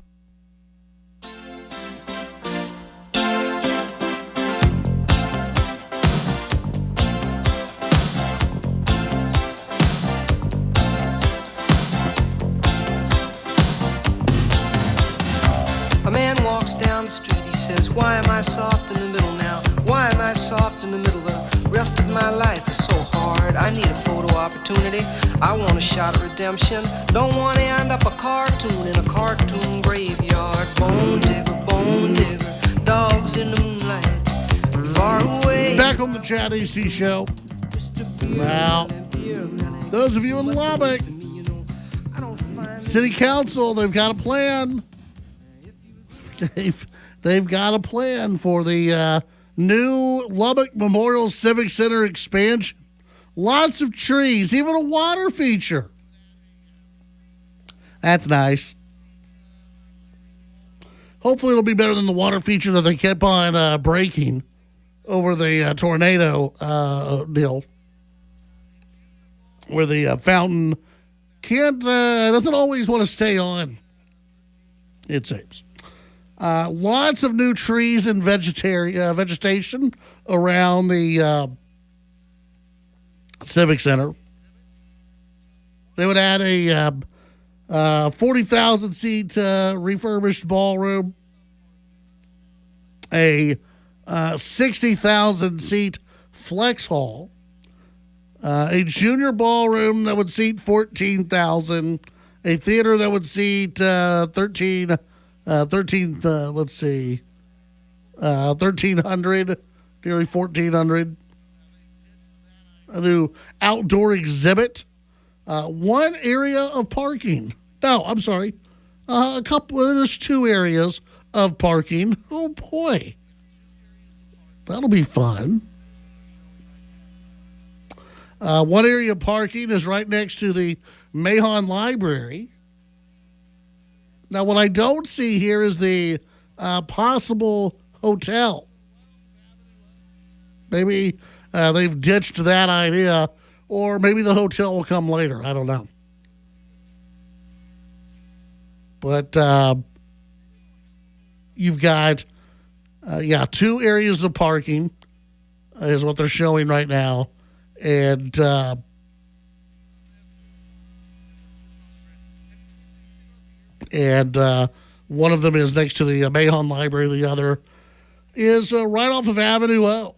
A man walks down the street, he says, why am I soft in the middle now? Why am I soft in the middle? The rest of my life is so hard. I need a photo opportunity. I want a shot at redemption. Don't want to end up a cartoon in a cartoon graveyard. Bone digger, dogs in the moonlight, far away. Back on the Chad Hasty Show. Well, those of you in Lubbock, City Council, they've got a plan. They've got a plan for the new Lubbock Memorial Civic Center expansion. Lots of trees, even a water feature. That's nice. Hopefully it'll be better than the water feature that they kept on breaking over the tornado deal, where the fountain doesn't always want to stay on, it seems. Lots of new trees and vegetation around the Civic Center. They would add a 40,000-seat refurbished ballroom, a 60,000-seat flex hall, a junior ballroom that would seat 14,000, a theater that would seat 1,300, nearly 1,400. A new outdoor exhibit, one area of parking. No, I'm sorry. There's 2 areas of parking. Oh boy. That'll be fun. One area of parking is right next to the Mahon Library. Now, what I don't see here is the possible hotel. Maybe they've ditched that idea, or maybe the hotel will come later. I don't know. But you've got, 2 areas of parking is what they're showing right now. And one of them is next to the Mahon Library. The other is right off of Avenue O.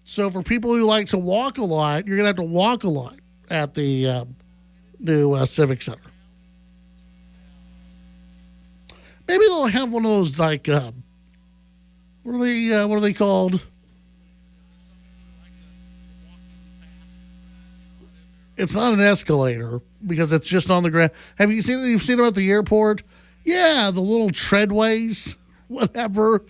So for people who like to walk a lot, you're going to have to walk a lot at the new Civic Center. Maybe they'll have one of those, like, what are they called? It's not an escalator because it's just on the ground. Have you seen? You've seen them at the airport? Yeah, the little treadways, whatever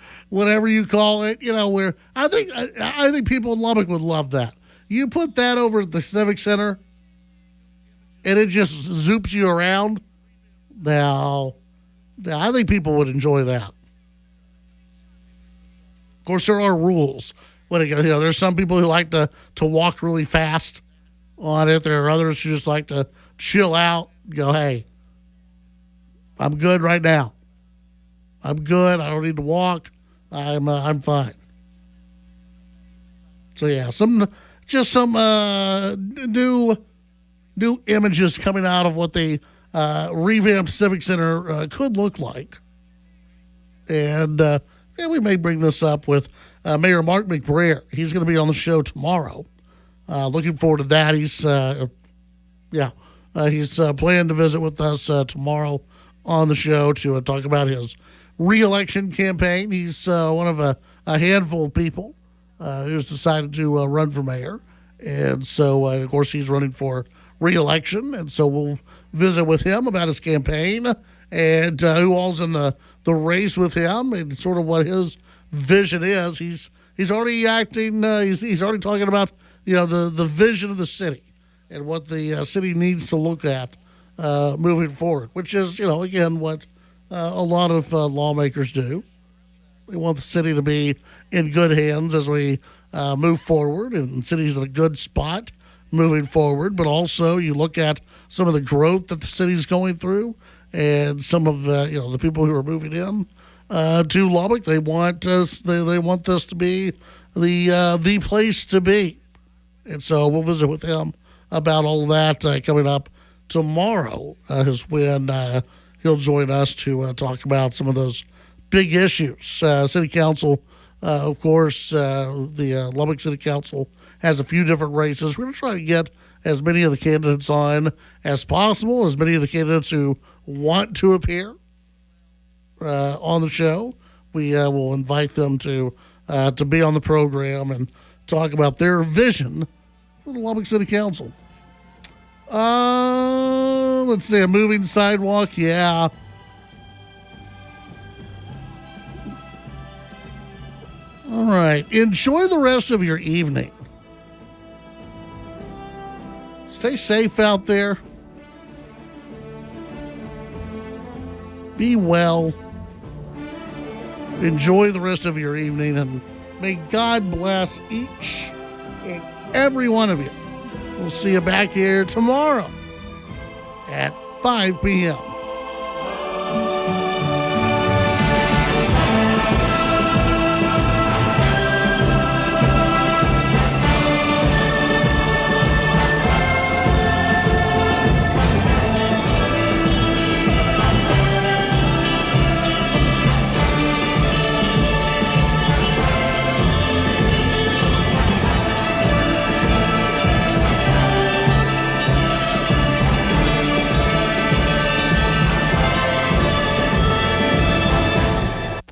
you call it. Where I think people in Lubbock would love that. You put that over at the Civic Center, and it just zoops you around. Now, I think people would enjoy that. Of course, there are rules. There's some people who like to walk really fast on it. There are others who just like to chill out, go, hey, I'm good right now. I'm good. I don't need to walk. I'm fine. So yeah, some new images coming out of what the revamped Civic Center could look like. And we may bring this up with Mayor Mark McBrayer. He's going to be on the show tomorrow. Looking forward to that. He's planning to visit with us tomorrow on the show to talk about his re-election campaign. He's one of a handful of people who's decided to run for mayor. And so, of course, he's running for re-election. And so we'll visit with him about his campaign and who all's in the race with him and sort of what his vision is. He's already acting, he's already talking about the vision of the city and what the city needs to look at moving forward, which is, again, what a lot of lawmakers do. They want the city to be in good hands as we move forward, and the city's in a good spot moving forward. But also you look at some of the growth that the city's going through and some of the people who are moving in to Lubbock. They want they want this to be the place to be. And so we'll visit with him about all of that coming up tomorrow is when he'll join us to talk about some of those big issues. City Council, of course, the Lubbock City Council has a few different races. We're going to try to get as many of the candidates on as possible, as many of the candidates who want to appear on the show. We will invite them to be on the program and talk about their vision for the Lubbock City Council. Let's see, a moving sidewalk, yeah. All right, enjoy the rest of your evening. Stay safe out there. Be well. Enjoy the rest of your evening, and may God bless each and every one of you. We'll see you back here tomorrow at 5 p.m.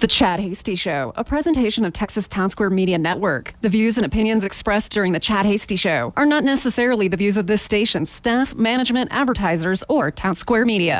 The Chad Hasty Show, a presentation of Texas Town Square Media Network. The views and opinions expressed during the Chad Hasty Show are not necessarily the views of this station's staff, management, advertisers, or Town Square Media.